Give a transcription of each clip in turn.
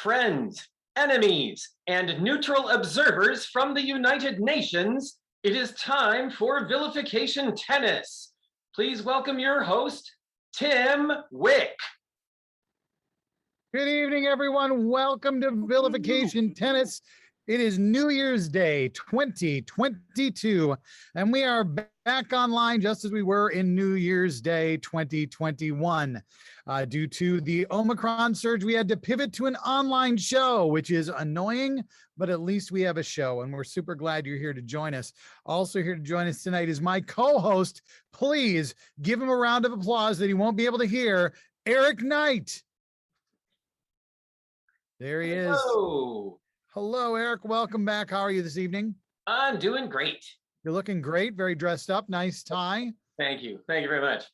friends, enemies, and neutral observers from the United Nations, it is time for Vilification Tennis. Please welcome your host, Tim Wick. Good evening, everyone. Welcome to Vilification Tennis. It is New Year's Day 2022, and we are back online just as we were in New Year's Day 2021. Due to the Omicron surge, we had to pivot to an online show, which is annoying, but at least we have a show, and we're super glad you're here to join us. Also here to join us tonight is my co-host. Please give him a round of applause that he won't be able to hear, Eric Knight. There he is. Hello, Eric. Welcome back. How are you this evening? I'm doing great. You're looking great. Very dressed up. Nice tie. Thank you. Thank you very much.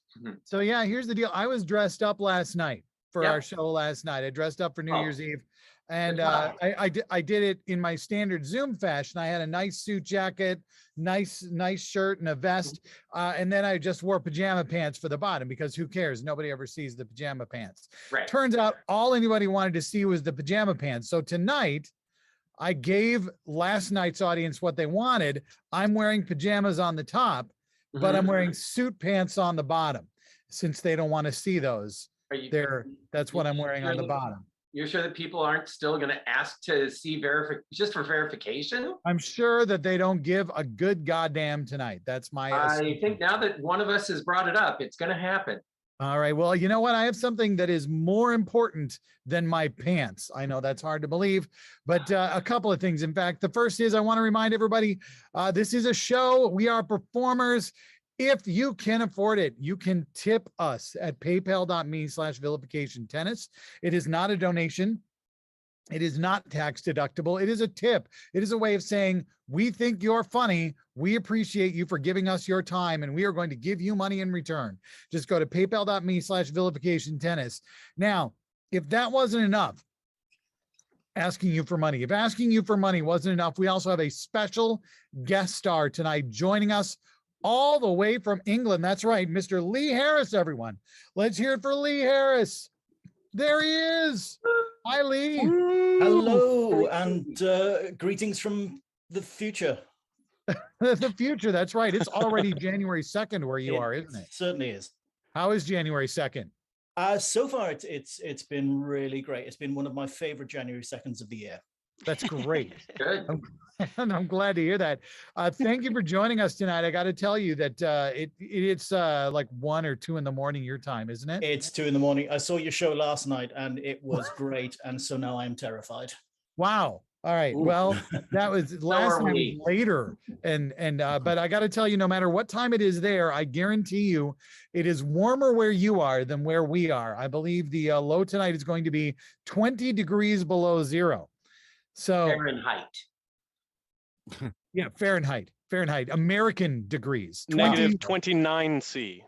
So yeah, here's the deal. I was dressed up last night for our show last night. I dressed up for New Year's Eve, and I did it in my standard Zoom fashion. I had a nice suit jacket, nice shirt and a vest, and then I just wore pajama pants for the bottom because who cares? Nobody ever sees the pajama pants. Right. Turns out all anybody wanted to see was the pajama pants. So tonight, I gave last night's audience what they wanted. I'm wearing pajamas on the top, but I'm wearing suit pants on the bottom since they don't want to see those. That's what I'm wearing on the bottom. You're sure that people aren't still going to ask to see just for verification? I'm sure that they don't give a good goddamn tonight. That's my I think now that one of us has brought it up, it's going to happen. All right. Well, you know what? I have something that is more important than my pants. I know that's hard to believe, but a couple of things. In fact, the first is I want to remind everybody, this is a show. We are performers. If you can afford it, you can tip us at paypal.me/vilificationtennis. It is not a donation. It is not tax deductible. It is a tip. It is a way of saying, we think you're funny. We appreciate you for giving us your time, and we are going to give you money in return. Just go to paypal.me/vilificationtennis. Now, if that wasn't enough, asking you for money, if asking you for money wasn't enough, we also have a special guest star tonight joining us all the way from England. That's right, Mr. Lee Harris, everyone. Let's hear it for Lee Harris. There he is. Hi, Lee. Hello, and greetings from the future. The future, that's right. It's already January 2nd where you are, isn't it? Certainly is. How is January 2nd? So far, it's been really great. It's been one of my favorite January 2nds of the year. That's great. Good. I'm glad to hear that. Thank you for joining us tonight. I got to tell you that it's like 1 or 2 in the morning your time, isn't it? It's 2 in the morning. I saw your show last night and it was great. And so now I'm terrified. Wow. All right. Well, that was last night later. But I got to tell you, no matter what time it is there, I guarantee you it is warmer where you are than where we are. I believe the low tonight is going to be 20 degrees below zero. So Fahrenheit. Yeah, Fahrenheit, American degrees. Negative 29 C.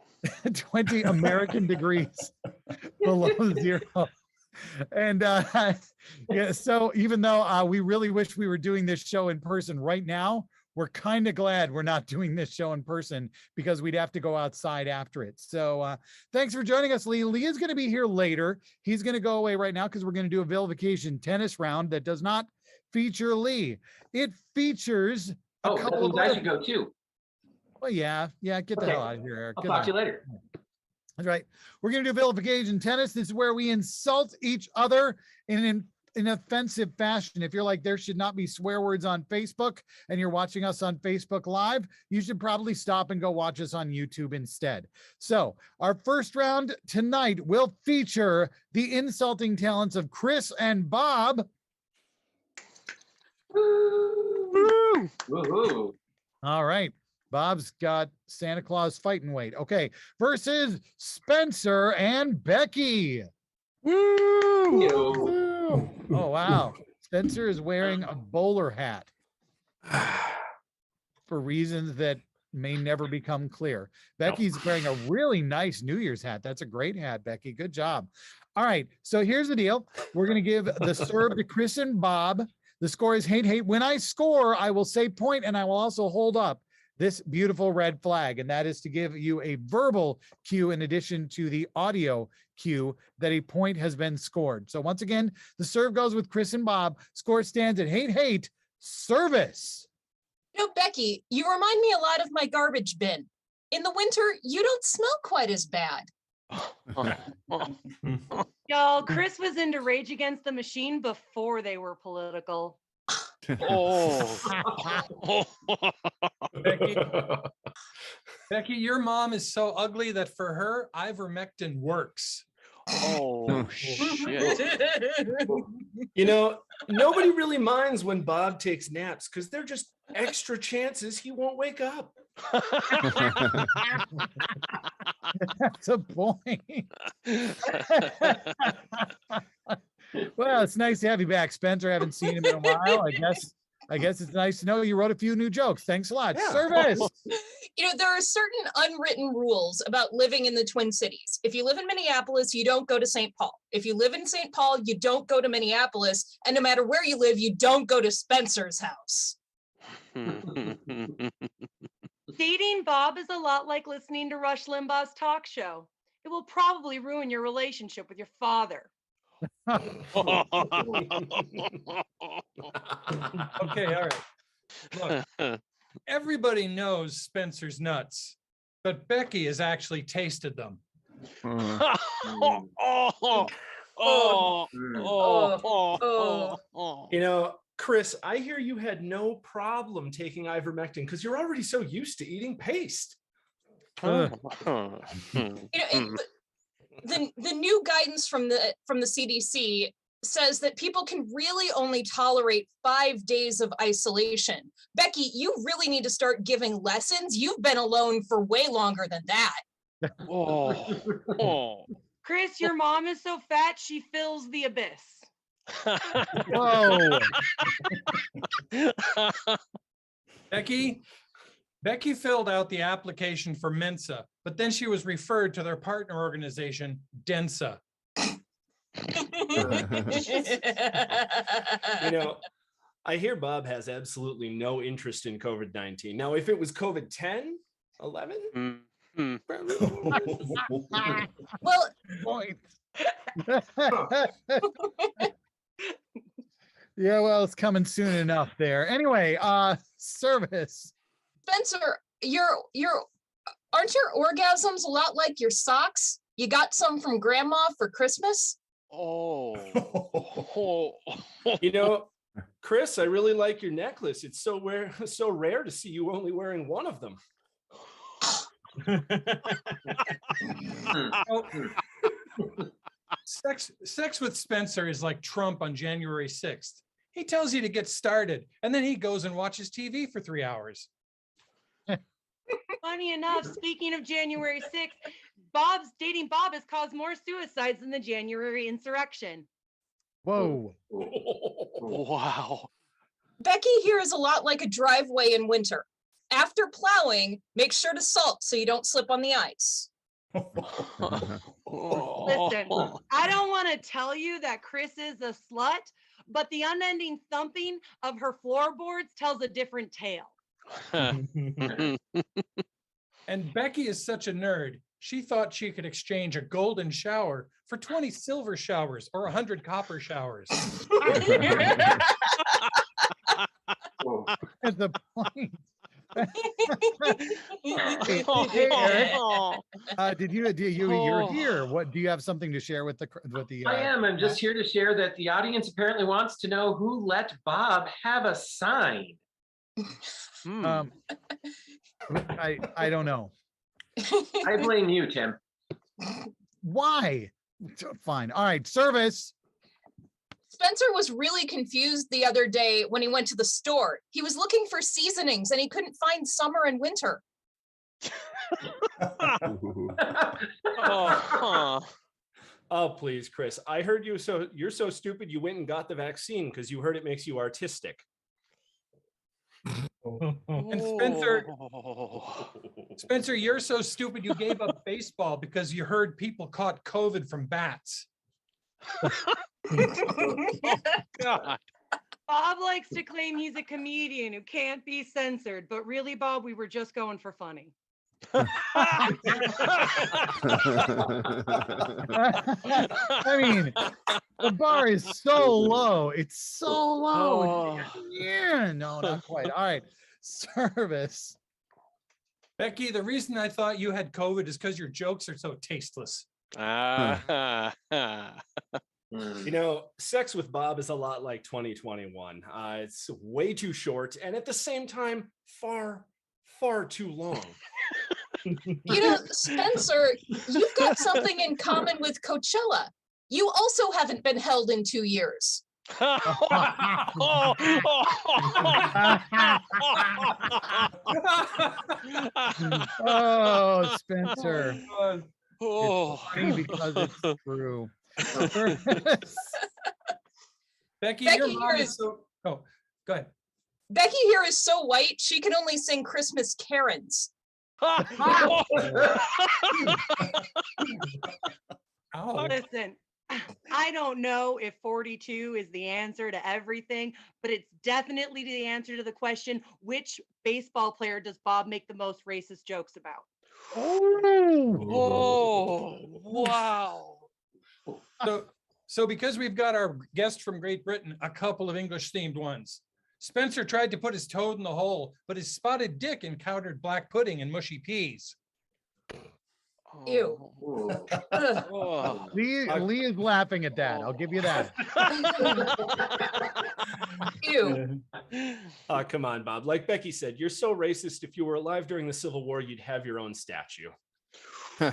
20 American degrees below zero. And yeah, so even though we really wish we were doing this show in person right now, we're kind of glad we're not doing this show in person because we'd have to go outside after it. So thanks for joining us, Lee. Lee is going to be here later. He's going to go away right now because we're going to do a Vilification Tennis round that does not feature Lee. It features a couple of I should go too. Well, yeah, get the hell out of here, Eric. I'll talk to you later. That's right. We're going to do Vilification Tennis. This is where we insult each other in an offensive fashion. If you're like, there should not be swear words on Facebook and you're watching us on Facebook Live, you should probably stop and go watch us on YouTube instead. So our first round tonight will feature the insulting talents of Chris and Bob. Woo-hoo. All right. Bob's got Santa Claus fighting weight. Okay. Versus Spencer and Becky. Woo! Oh, wow. Spencer is wearing a bowler hat for reasons that may never become clear. Becky's wearing a really nice New Year's hat. That's a great hat, Becky. Good job. All right. So here's the deal. We're going to give the serve to Chris and Bob. The score is hate. When I score, I will say point and I will also hold up this beautiful red flag, and that is to give you a verbal cue in addition to the audio cue that a point has been scored. So once again, the serve goes with Chris and Bob. Score stands at hate service. You know, Becky, you remind me a lot of my garbage bin. In the winter, you don't smell quite as bad. Y'all, Chris was into Rage Against the Machine before they were political. Becky, your mom is so ugly that for her, ivermectin works. Oh, shit. You know, nobody really minds when Bob takes naps because they're just extra chances he won't wake up. That's a point. Well, it's nice to have you back, Spencer. I haven't seen him in a while. I guess it's nice to know you wrote a few new jokes. Thanks a lot. Yeah. Service. You know, there are certain unwritten rules about living in the Twin Cities. If you live in Minneapolis, you don't go to St. Paul. If you live in St. Paul, you don't go to Minneapolis. And no matter where you live, you don't go to Spencer's house. Dating Bob is a lot like listening to Rush Limbaugh's talk show. It will probably ruin your relationship with your father. Okay, all right. Look, everybody knows Spencer's nuts, but Becky has actually tasted them. You know, Chris, I hear you had no problem taking ivermectin because you're already so used to eating paste. You know, the new guidance from the CDC says that people can really only tolerate 5 days of isolation. Becky, you really need to start giving lessons. You've been alone for way longer than that. Chris, your mom is so fat, she fills the abyss. Whoa. Becky filled out the application for Mensa, but then she was referred to their partner organization, Densa. You know, I hear Bob has absolutely no interest in COVID-19. Now, if it was COVID-10, 11? Well, Point. Yeah, well, it's coming soon enough there. Anyway, service. Spencer, aren't your orgasms a lot like your socks? You got some from grandma for Christmas? You know, Chris, I really like your necklace. It's so rare to see you only wearing one of them. Sex with Spencer is like Trump on January 6th. He tells you to get started, and then he goes and watches TV for 3 hours. Funny enough, speaking of January 6th, dating Bob has caused more suicides than the January insurrection. Whoa. Wow. Becky here is a lot like a driveway in winter. After plowing, make sure to salt so you don't slip on the ice. Listen, I don't want to tell you that Chris is a slut, but the unending thumping of her floorboards tells a different tale. And Becky is such a nerd. She thought she could exchange a golden shower for 20 silver showers or 100 copper showers. That's the point. Hey, Eric, you're here. What do you have something to share with the I am. I'm just here to share that the audience apparently wants to know who let Bob have a sign. I don't know. I blame you, Tim. Why? Fine. All right. Service. Spencer was really confused the other day when he went to the store. He was looking for seasonings and he couldn't find summer and winter. Oh, please, Chris. I heard you're so stupid you went and got the vaccine because you heard it makes you artistic. And Spencer, you're so stupid you gave up baseball because you heard people caught COVID from bats. God. Bob likes to claim he's a comedian who can't be censored, but really, Bob, we were just going for funny. I mean, the bar is so low. It's so low. Oh. Yeah, no, not quite. All right. Service. Becky, the reason I thought you had COVID is because your jokes are so tasteless. You know, sex with Bob is a lot like 2021. It's way too short and at the same time, far, far too long. You know, Spencer, you've got something in common with Coachella. You also haven't been held in 2 years. Oh, Spencer. Oh. It's funny because it's true. Becky, Becky your mom here is so. Oh, go ahead. Becky here is so white, she can only sing Christmas Karens. Ow. Listen, I don't know if 42 is the answer to everything, but it's definitely the answer to the question, which baseball player does Bob make the most racist jokes about? Oh, wow. So because we've got our guest from Great Britain, a couple of English themed ones. Spencer tried to put his toad in the hole, but his spotted dick encountered black pudding and mushy peas. Ew. Ugh. Oh. Lee is laughing at that. I'll give you that. Ew. Come on, Bob. Like Becky said, you're so racist. If you were alive during the Civil War, you'd have your own statue. You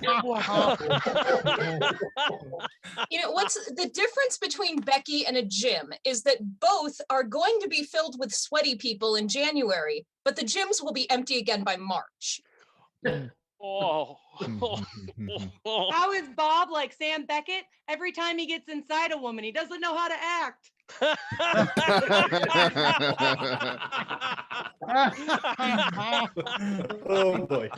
know, what's the difference between Becky and a gym is that both are going to be filled with sweaty people in January, but the gyms will be empty again by March. Oh. How is Bob like Sam Beckett? Every time he gets inside a woman, he doesn't know how to act. Oh boy.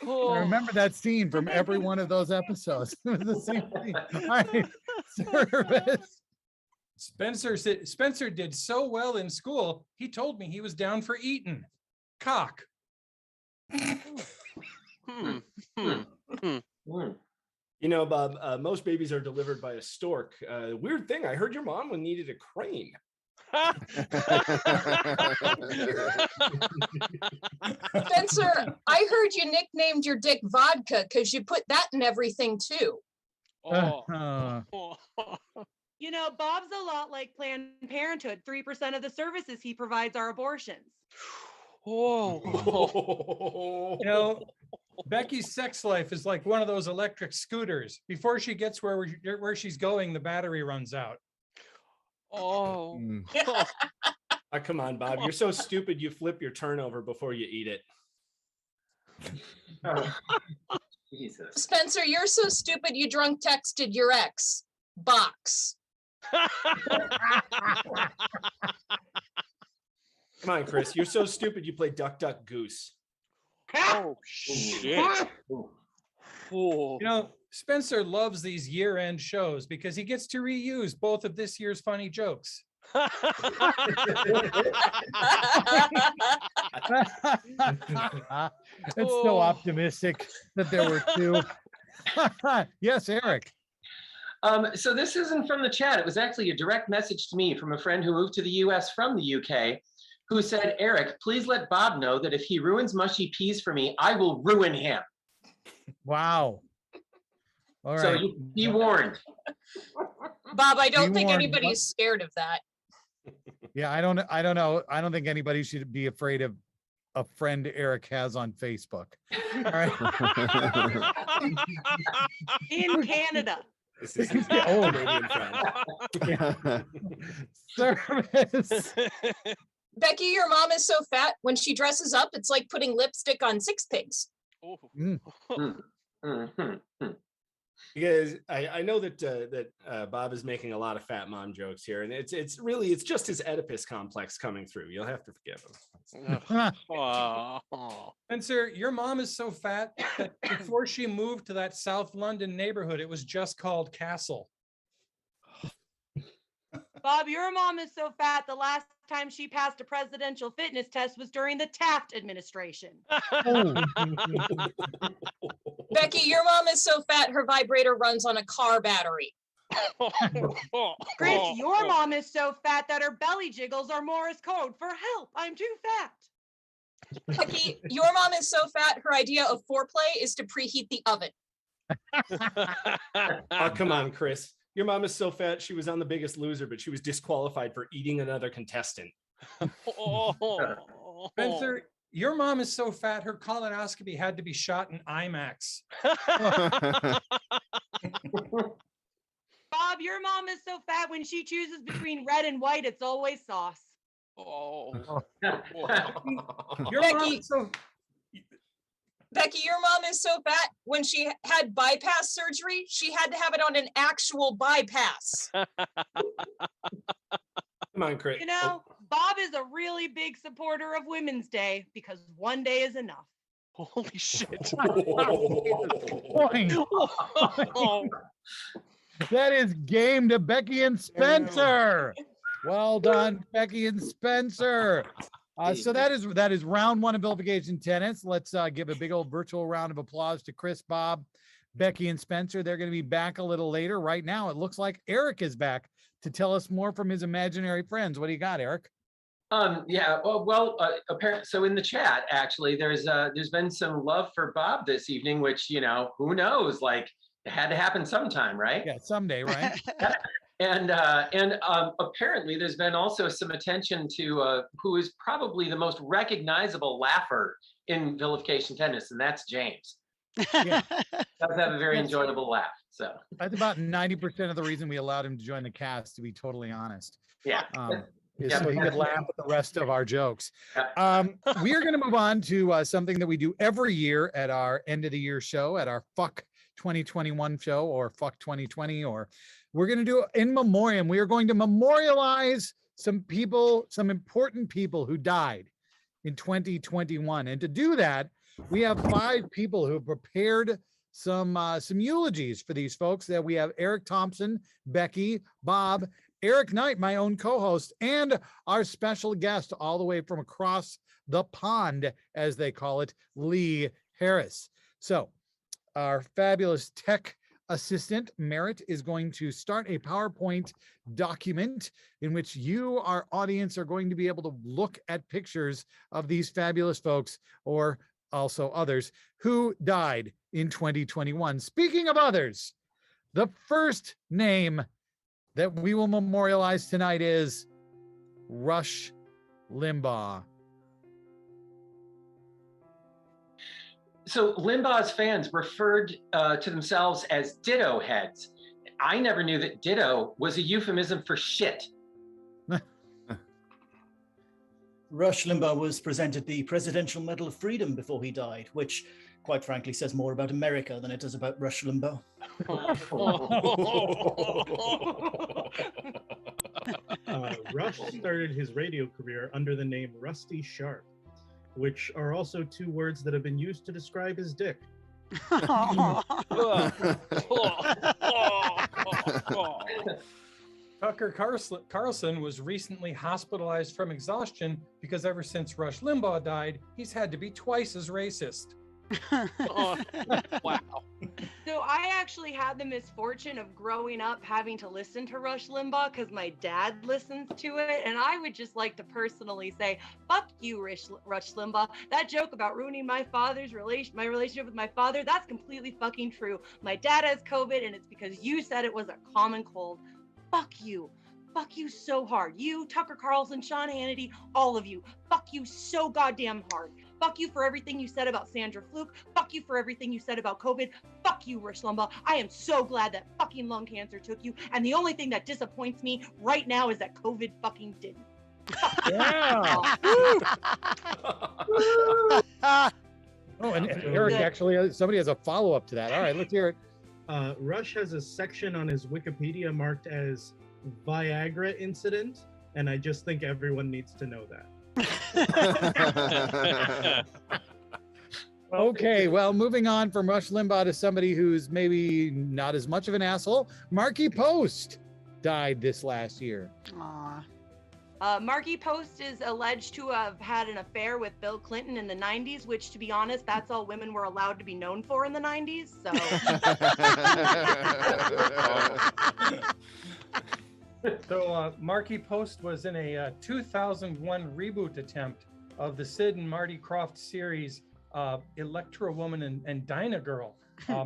I remember that scene from every one of those episodes. It was the same thing. All right. Service. Spencer did so well in school, he told me he was down for eating. Cock. You know, Bob, most babies are delivered by a stork. Weird thing, I heard your mom needed a crane. Spencer, I heard you nicknamed your dick vodka because you put that in everything too. You know, Bob's a lot like Planned Parenthood. 3% of the services he provides are abortions. Oh. You know, Becky's sex life is like one of those electric scooters. Before she gets where she's going, the battery runs out. Oh. Come on, Bob. You're so stupid you flip your turnover before you eat it. Jesus. Spencer, you're so stupid you drunk texted your ex. Box. Come on, Chris. You're so stupid you play Duck, Duck, Goose. Oh, shit. You know, Spencer loves these year-end shows because he gets to reuse both of this year's funny jokes. It's so optimistic that there were two. Yes, Eric. So this isn't from the chat. It was actually a direct message to me from a friend who moved to the US from the UK, who said, Eric, please let Bob know that if he ruins mushy peas for me, I will ruin him. Wow. All right. So be warned. Bob, I don't think warned. anybody's scared of that. Yeah, I don't know. I don't think anybody should be afraid of a friend Eric has on Facebook. All right. In Canada. This is his Canadian friend. Service. Becky, your mom is so fat, when she dresses up, it's like putting lipstick on six pigs. Because I know that Bob is making a lot of fat mom jokes here, and it's just his Oedipus complex coming through. You'll have to forgive him. Spencer, your mom is so fat that before she moved to that South London neighborhood, it was just called Castle. Bob, your mom is so fat the last time she passed a presidential fitness test was during the Taft administration. Becky, your mom is so fat her vibrator runs on a car battery. Chris, your mom is so fat that her belly jiggles are Morse code for help. I'm too fat. Becky, your mom is so fat her idea of foreplay is to preheat the oven. Oh, come on, Chris. Your mom is so fat she was on The Biggest Loser, but she was disqualified for eating another contestant. Spencer, your mom is so fat her colonoscopy had to be shot in IMAX. Bob, your mom is so fat when she chooses between red and white, it's always sauce. Your mom Becky, is so Becky, your mom is so fat when she had bypass surgery, she had to have it on an actual bypass. Come on, Chris. You know, Bob is a really big supporter of Women's Day because one day is enough. Holy shit. Point. That is game to Becky and Spencer. Well done, Becky and Spencer. So that is round one of Vilification Tennis. Let's give a big old virtual round of applause to Chris, Bob, Becky, and Spencer. They're going to be back a little later. Right now, it looks like Eric is back to tell us more from his imaginary friends. What do you got, Eric? Yeah, apparently, so in the chat, actually, there's been some love for Bob this evening, which, you know, who knows, like, it had to happen sometime, right? Yeah, someday, right? And apparently there's been also some attention to who is probably the most recognizable laugher in Vilification Tennis, and that's James. Yeah. Does have a very enjoyable laugh. So That's about 90% of the reason we allowed him to join the cast, to be totally honest. yeah. Is Yeah, so he could laugh at the rest of our jokes. We are going to move on to something that we do every year at our end of the year show, at our Fuck 2021 show, or Fuck 2020, or we're going to do in memoriam. We are going to memorialize some people, some important people who died in 2021. And to do that, we have 5 people who have prepared some eulogies for these folks. That we have Eric Thompson, Becky, Bob, Eric Knight, my own co-host, and our special guest all the way from across the pond, as they call it, Lee Harris. So our fabulous tech assistant, Merritt, is going to start a PowerPoint document in which you, our audience, are going to be able to look at pictures of these fabulous folks, or also others, who died in 2021. Speaking of others, the first name that we will memorialize tonight is Rush Limbaugh. So Limbaugh's fans referred to themselves as ditto heads. I never knew that ditto was a euphemism for shit. Rush Limbaugh was presented the Presidential Medal of Freedom before he died, which, quite frankly, says more about America than it does about Rush Limbaugh. Rush started his radio career under the name Rusty Sharp, which are also 2 words that have been used to describe his dick. Tucker Carlson was recently hospitalized from exhaustion because ever since Rush Limbaugh died, he's had to be twice as racist. Wow. So I actually had the misfortune of growing up having to listen to Rush Limbaugh because my dad listens to it, and I would just like to personally say, fuck you, Rush Limbaugh. That joke about ruining my relationship with my father, that's completely fucking true. My dad has COVID, and it's because you said it was a common cold. Fuck you. Fuck you so hard. You, Tucker Carlson, Sean Hannity, all of you. Fuck you so goddamn hard. Fuck you for everything you said about Sandra Fluke. Fuck you for everything you said about COVID. Fuck you, Rush Limbaugh. I am so glad that fucking lung cancer took you. And the only thing that disappoints me right now is that COVID fucking didn't. Yeah. Oh, and Eric, actually, somebody has a follow-up to that. All right, let's hear it. Rush has a section on his Wikipedia marked as Viagra incident, and I just think everyone needs to know that. Okay, well, moving on from Rush Limbaugh to somebody who's maybe not as much of an asshole, Marky Post. died this last year. Aw. Marky Post is alleged to have had an affair with Bill Clinton in the 90s, which, to be honest, that's all women were allowed to be known for in the 90s. So, So Marky Post was in a 2001 reboot attempt of the Sid and Marty Krofft series, Electra Woman and Dinah Girl.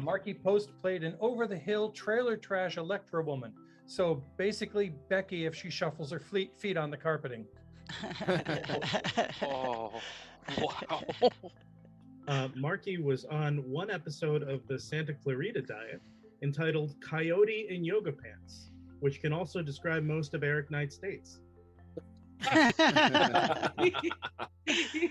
Marky Post played an over-the-hill trailer trash Electra Woman. So basically, Becky, if she shuffles her feet on the carpeting. Oh, wow. Marky was on one episode of the Santa Clarita Diet entitled Coyote in Yoga Pants, which can also describe most of Eric Knight's dates.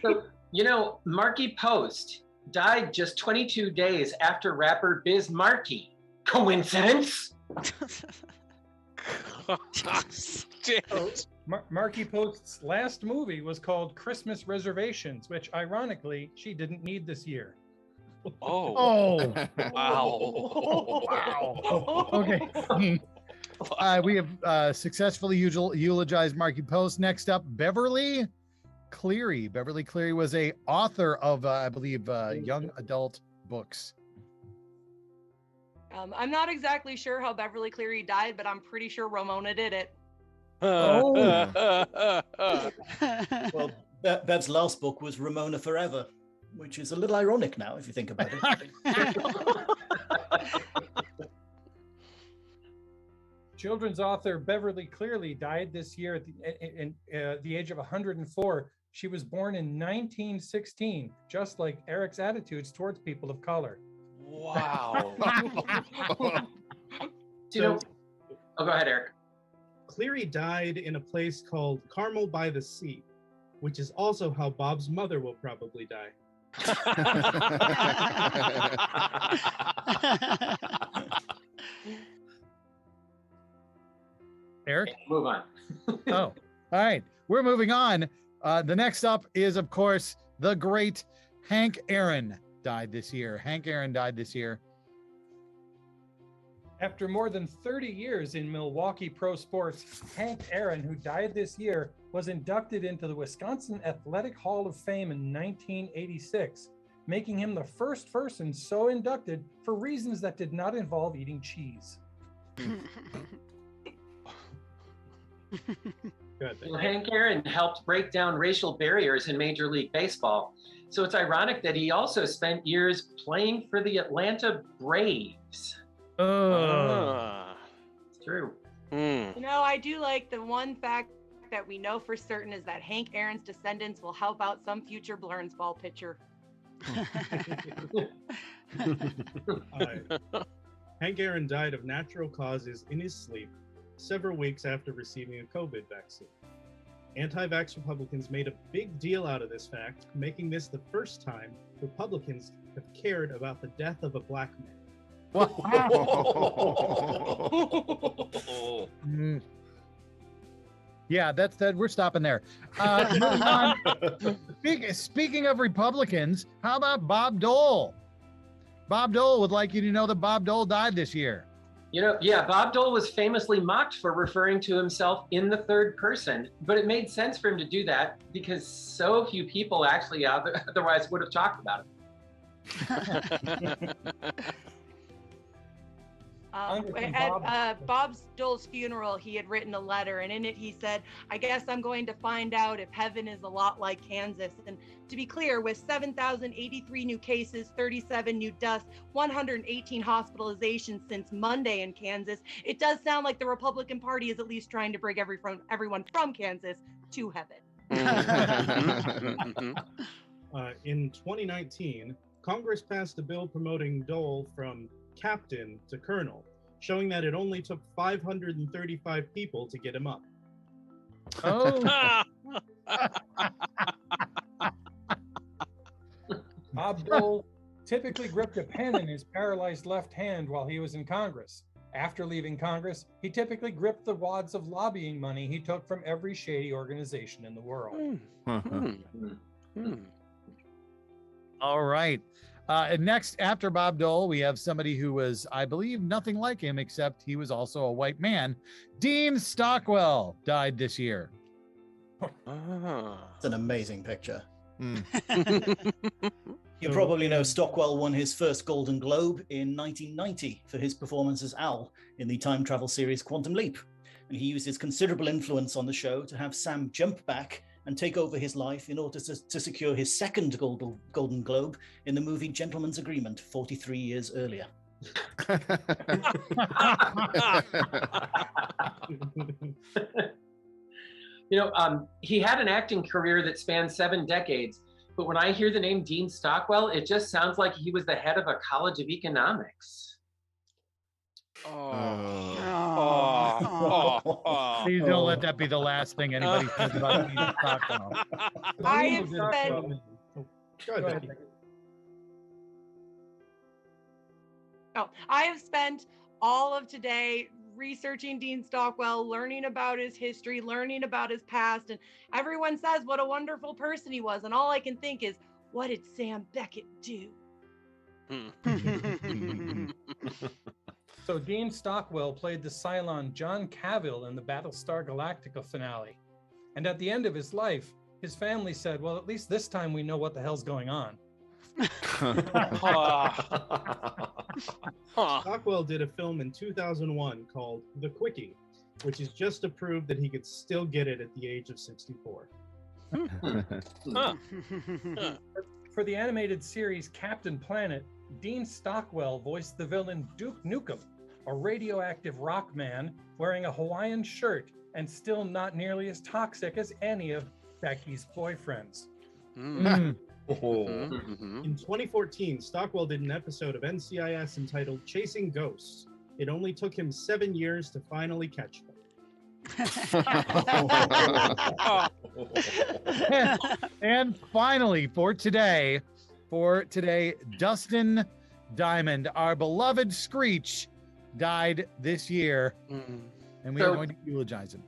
So, you know, Marky Post died just 22 days after rapper Biz Markie. Coincidence? Marky Post's last movie was called Christmas Reservations, which ironically she didn't need this year. Oh, Oh, wow. okay. We have successfully eulogized Marky Post. Next up, Beverly Cleary. Beverly Cleary was a author of, I believe, young adult books. I'm not exactly sure how Beverly Cleary died, but I'm pretty sure Ramona did it. Well, Bev's last book was Ramona Forever, which is a little ironic now if you think about it. Children's author Beverly Cleary died this year at the age of 104. She was born in 1916, just like Eric's attitudes towards people of color. Wow. Do you know? Oh, go ahead, Eric. Cleary died in a place called Carmel by the Sea, which is also how Bob's mother will probably die. Eric? Move on. Oh, all right. We're moving on. The next up is, of course, the great Hank Aaron died this year. Hank Aaron died this year. After more than 30 years in Milwaukee pro sports, Hank Aaron, who died this year, was inducted into the Wisconsin Athletic Hall of Fame in 1986, making him the first person so inducted for reasons that did not involve eating cheese. Well, Hank Aaron helped break down racial barriers in Major League Baseball. So it's ironic that he also spent years playing for the Atlanta Braves. It's true. You know, I do like the one fact that we know for certain is that Hank Aaron's descendants will help out some future Blurns ball pitcher. Hank Aaron died of natural causes in his sleep several weeks after receiving a COVID vaccine. Anti-vax Republicans made a big deal out of this fact, making this the first time Republicans have cared about the death of a black man. Yeah, that's that. We're stopping there. Moving on. Speaking of Republicans, how about Bob Dole? Bob Dole would like you to know that Bob Dole died this year. You know, yeah, Bob Dole was famously mocked for referring to himself in the third person, but it made sense for him to do that because so few people actually otherwise would have talked about it. At Bob Dole's funeral, he had written a letter, and in it he said, "I guess I'm going to find out if heaven is a lot like Kansas." And to be clear, with 7,083 new cases, 37 new deaths, 118 hospitalizations since Monday in Kansas, it does sound like the Republican Party is at least trying to bring everyone from Kansas to heaven. In 2019, Congress passed a bill promoting Dole from captain to colonel, showing that it only took 535 people to get him up. Oh. Bob Dole typically gripped a pen in his paralyzed left hand while he was in Congress. After leaving Congress, he typically gripped the wads of lobbying money he took from every shady organization in the world. All right. And next, after Bob Dole, we have somebody who was, I believe, nothing like him, except he was also a white man. Dean Stockwell died this year. It's an amazing picture. Mm. You probably know Stockwell won his first Golden Globe in 1990 for his performance as Al in the time travel series Quantum Leap. And he used his considerable influence on the show to have Sam jump back and take over his life in order to secure his second Golden Globe in the movie Gentleman's Agreement 43 years earlier. He had an acting career that spanned 7 decades, but when I hear the name Dean Stockwell, it just sounds like he was the head of a college of economics. Please don't let that be the last thing anybody says about Dean Stockwell. I have spent Go ahead, Becky. I have spent all of today researching Dean Stockwell, learning about his history, learning about his past, and everyone says what a wonderful person he was, and all I can think is, what did Sam Beckett do? So Dean Stockwell played the Cylon John Cavill in the Battlestar Galactica finale. And at the end of his life, his family said, well, at least this time we know what the hell's going on. Stockwell did a film in 2001 called The Quickie, which is just to prove that he could still get it at the age of 64. For the animated series Captain Planet, Dean Stockwell voiced the villain Duke Nukem, a radioactive rock man wearing a Hawaiian shirt and still not nearly as toxic as any of Becky's boyfriends. In 2014, Stockwell did an episode of NCIS entitled Chasing Ghosts. It only took him 7 years to finally catch them. And finally, for today, Dustin Diamond, our beloved Screech, died this year, and we are going to eulogize him.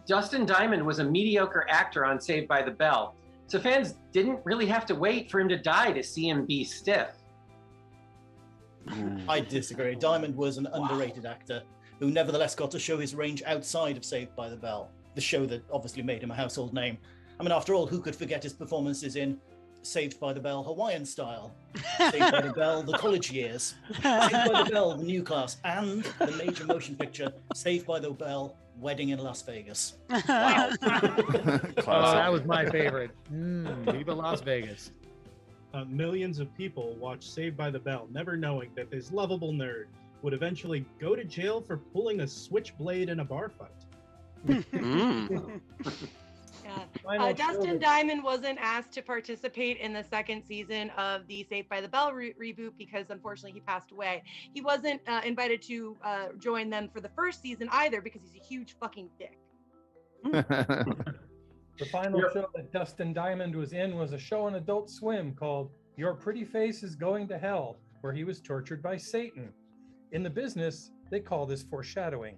Dustin Diamond was a mediocre actor on Saved by the Bell, so fans didn't really have to wait for him to die to see him be stiff. I disagree. Diamond was an underrated actor who nevertheless got to show his range outside of Saved by the Bell, the show that obviously made him a household name. I mean, after all, who could forget his performances in Saved by the Bell Hawaiian Style, Saved by the Bell The College Years, Saved by the Bell The New Class, and the major motion picture Saved by the Bell Wedding in Las Vegas. Wow. That was my favorite. Viva Las Vegas. Millions of people watched Saved by the Bell, never knowing that this lovable nerd would eventually go to jail for pulling a switchblade in a bar fight. Dustin Diamond wasn't asked to participate in the second season of the Saved by the Bell reboot because unfortunately he passed away. He wasn't invited to join them for the first season either because he's a huge fucking dick. The final show that Dustin Diamond was in was a show on Adult Swim called Your Pretty Face is Going to Hell, where he was tortured by Satan. In the business, they call this foreshadowing.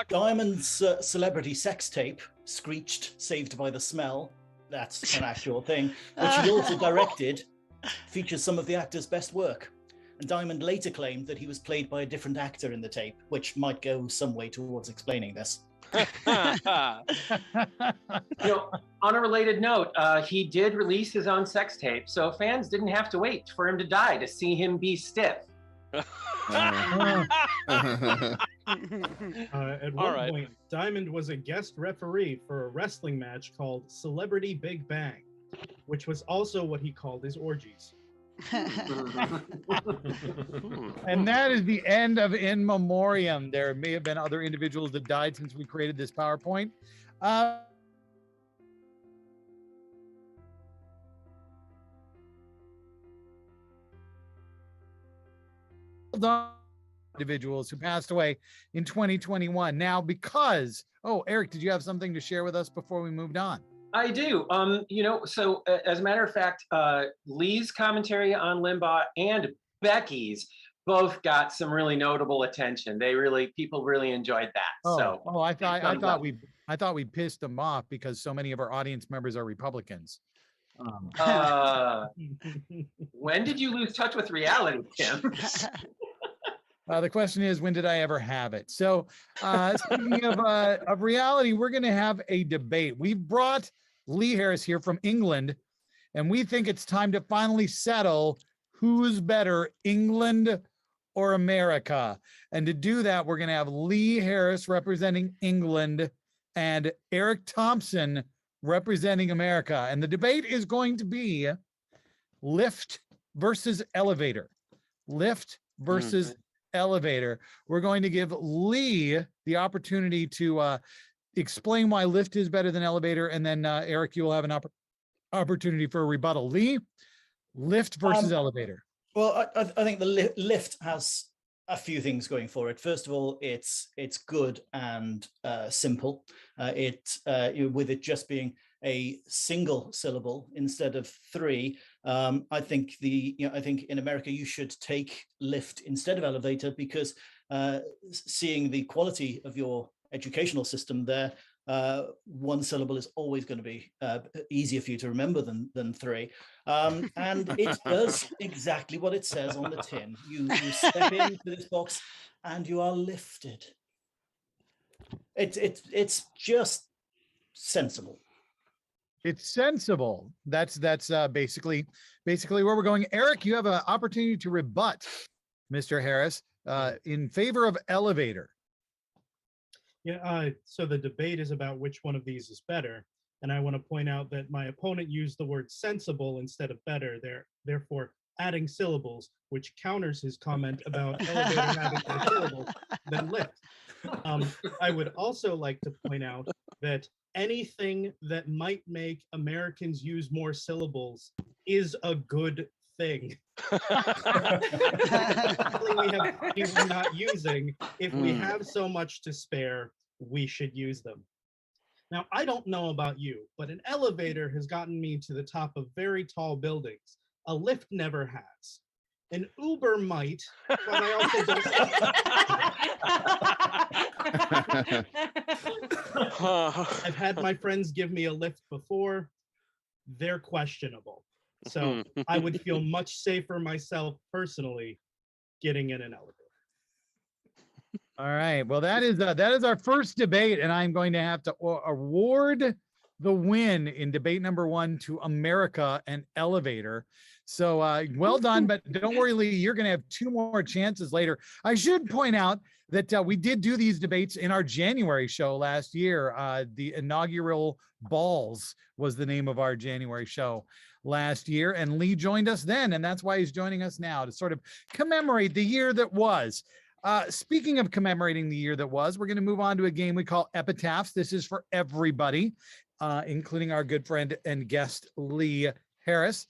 Diamond's celebrity sex tape, Screeched, Saved by the Smell, that's an actual thing, which he also directed, features some of the actor's best work. And Diamond later claimed that he was played by a different actor in the tape, which might go some way towards explaining this. On a related note, he did release his own sex tape, so fans didn't have to wait for him to die to see him be stiff. At one point, Diamond was a guest referee for a wrestling match called Celebrity Big Bang, which was also what he called his orgies. And that is the end of In Memoriam. There may have been other individuals that died since we created this PowerPoint. Individuals who passed away in 2021. Now, because, Eric, did you have something to share with us before we moved on? I do. So as a matter of fact, Lee's commentary on Limbaugh and Becky's both got some really notable attention. People really enjoyed that. I thought I thought we pissed them off because so many of our audience members are Republicans. When did you lose touch with reality, Tim? The question is, when did I ever have it? So speaking of reality, we're going to have a debate. We've brought Lee Harris here from England, and we think it's time to finally settle who's better, England or America. And to do that, we're going to have Lee Harris representing England and Eric Thompson representing America. And the debate is going to be lift versus elevator. Lift versus elevator. We're going to give Lee the opportunity to explain why lift is better than elevator. And then Eric, you will have an opportunity for a rebuttal. Lee, lift versus elevator. Well, I think the lift has a few things going for it. First of all, it's good and simple. With it just being a single syllable instead of three. I think in America you should take lift instead of elevator, because seeing the quality of your educational system there, one syllable is always going to be easier for you to remember than three. And it does exactly what it says on the tin. You step into this box and you are lifted. It's just sensible. It's sensible. That's basically where we're going. Eric, you have an opportunity to rebut Mr. Harris in favor of elevator. Yeah, so the debate is about which one of these is better. And I want to point out that my opponent used the word sensible instead of better, therefore adding syllables, which counters his comment about elevator having more syllables than lift. I would also like to point out that anything that might make Americans use more syllables is a good thing. We're not using. If we have so much to spare, we should use them. Now, I don't know about you, but an elevator has gotten me to the top of very tall buildings. A lift never has. An Uber might, but I also don't. I've had my friends give me a lift before. They're questionable. So I would feel much safer myself personally getting in an elevator. All right. Well, that is our first debate, and I'm going to have to award the win in debate number 1 to America and elevator. So well done, but don't worry, Lee, you're going to have 2 more chances later. I should point out that we did do these debates in our January show last year. The inaugural Balls was the name of our January show last year, and Lee joined us then, and that's why he's joining us now to sort of commemorate the year that was. Speaking of commemorating the year that was, we're going to move on to a game we call Epitaphs. This is for everybody, including our good friend and guest, Lee Harris.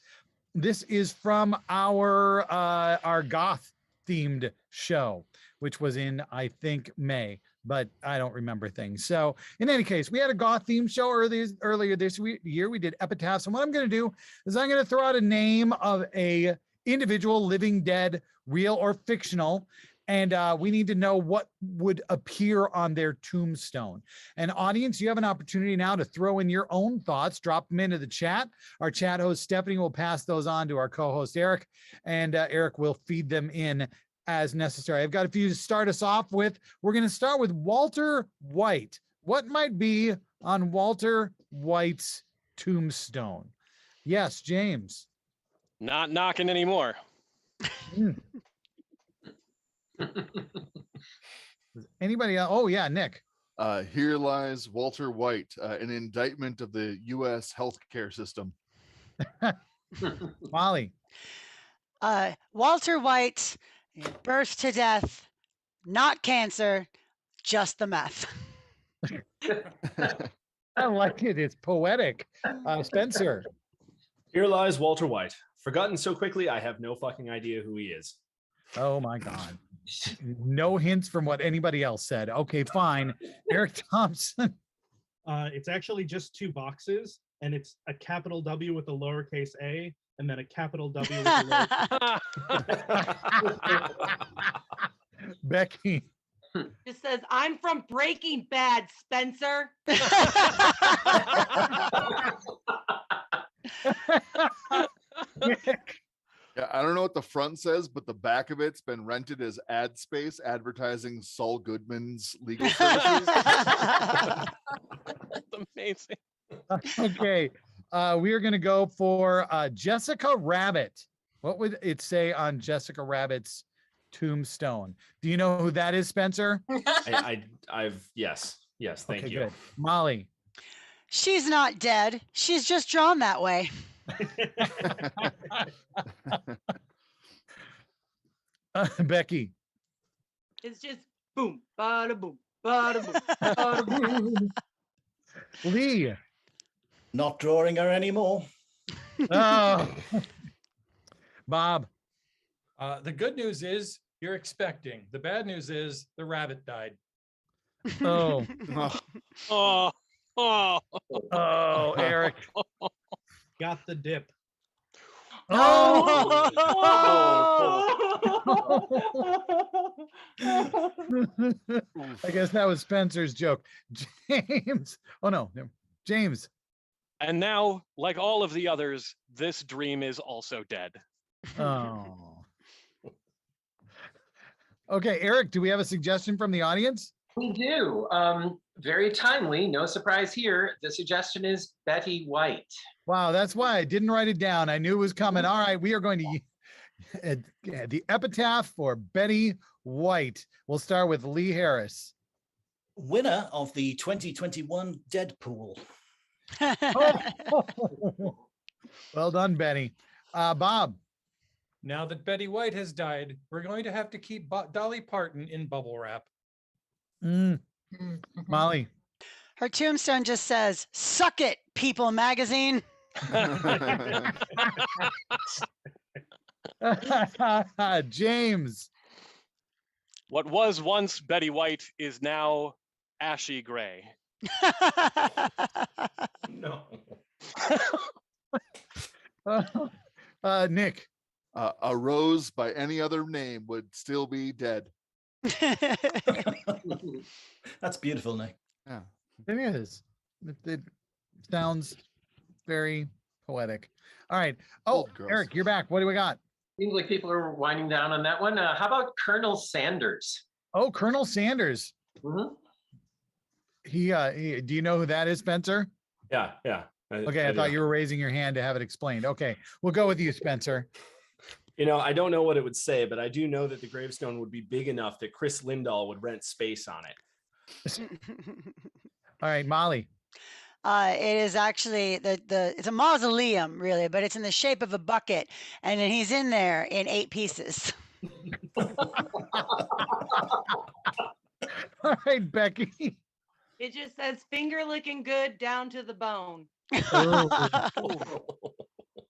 This is from our goth-themed show, which was in, I think, May, but I don't remember things. So in any case, we had a goth-themed show earlier this year. We did Epitaphs. And what I'm going to do is I'm going to throw out a name of a individual, living, dead, real, or fictional, and we need to know what would appear on their tombstone. And audience, you have an opportunity now to throw in your own thoughts, drop them into the chat. Our chat host, Stephanie, will pass those on to our co-host, Eric, and Eric will feed them in as necessary. I've got a few to start us off with. We're going to start with Walter White. What might be on Walter White's tombstone? Yes, James. Not knocking anymore. Anybody else? Oh yeah, Nick. Here lies Walter White, an indictment of the U.S. healthcare system. Molly. Walter White, birth to death, not cancer, just the meth. I like it. It's poetic. Spencer. Here lies Walter White. Forgotten so quickly, I have no fucking idea who he is. Oh my God. No hints from what anybody else said. Okay, fine. Eric Thompson. It's actually just 2 boxes, and it's a capital W with a lowercase a, and then a capital W with a lowercase. Becky. Just says, I'm from Breaking Bad, Spencer. Yeah, I don't know what the front says, but the back of it's been rented as ad space advertising Saul Goodman's legal services. That's amazing. Okay, we are going to go for Jessica Rabbit. What would it say on Jessica Rabbit's tombstone? Do you know who that is, Spencer? I've yes, thank you. Good. Molly. She's not dead. She's just drawn that way. Becky. It's just boom, bada boom, bada boom, bada boom. Lee. Not drawing her anymore. Oh. Bob. The good news is you're expecting. The bad news is the rabbit died. Oh. Oh, Eric. Got the dip. Oh. I guess that was Spencer's joke. James. Oh, no. James. And now, like all of the others, this dream is also dead. Oh. Okay, Eric, do we have a suggestion from the audience? We do. Very timely. No surprise here. The suggestion is Betty White. Wow, that's why I didn't write it down. I knew it was coming. All right, we are going to the epitaph for Betty White. We'll start with Lee Harris. Winner of the 2021 Deadpool. Well done, Betty. Bob. Now that Betty White has died, we're going to have to keep Dolly Parton in bubble wrap. Molly. Her tombstone just says, "Suck it, People Magazine." James. What was once Betty White is now ashy gray. No. Nick. A rose by any other name would still be dead. That's beautiful, Nick. Yeah. It is. It sounds very poetic. All right. Oh, Eric, you're back. What do we got? Seems like people are winding down on that one. How about Colonel Sanders? Oh, Colonel Sanders. Mm-hmm. He do you know who that is, Spencer? Yeah. Okay, I thought you were raising your hand to have it explained. Okay, we'll go with you, Spencer. You know, I don't know what it would say, but I do know that the gravestone would be big enough that Chris Lindahl would rent space on it. All right, Molly. It is actually it's a mausoleum, really, but it's in the shape of a bucket, and then he's in there in 8 pieces. All right, Becky. It just says finger licking good down to the bone.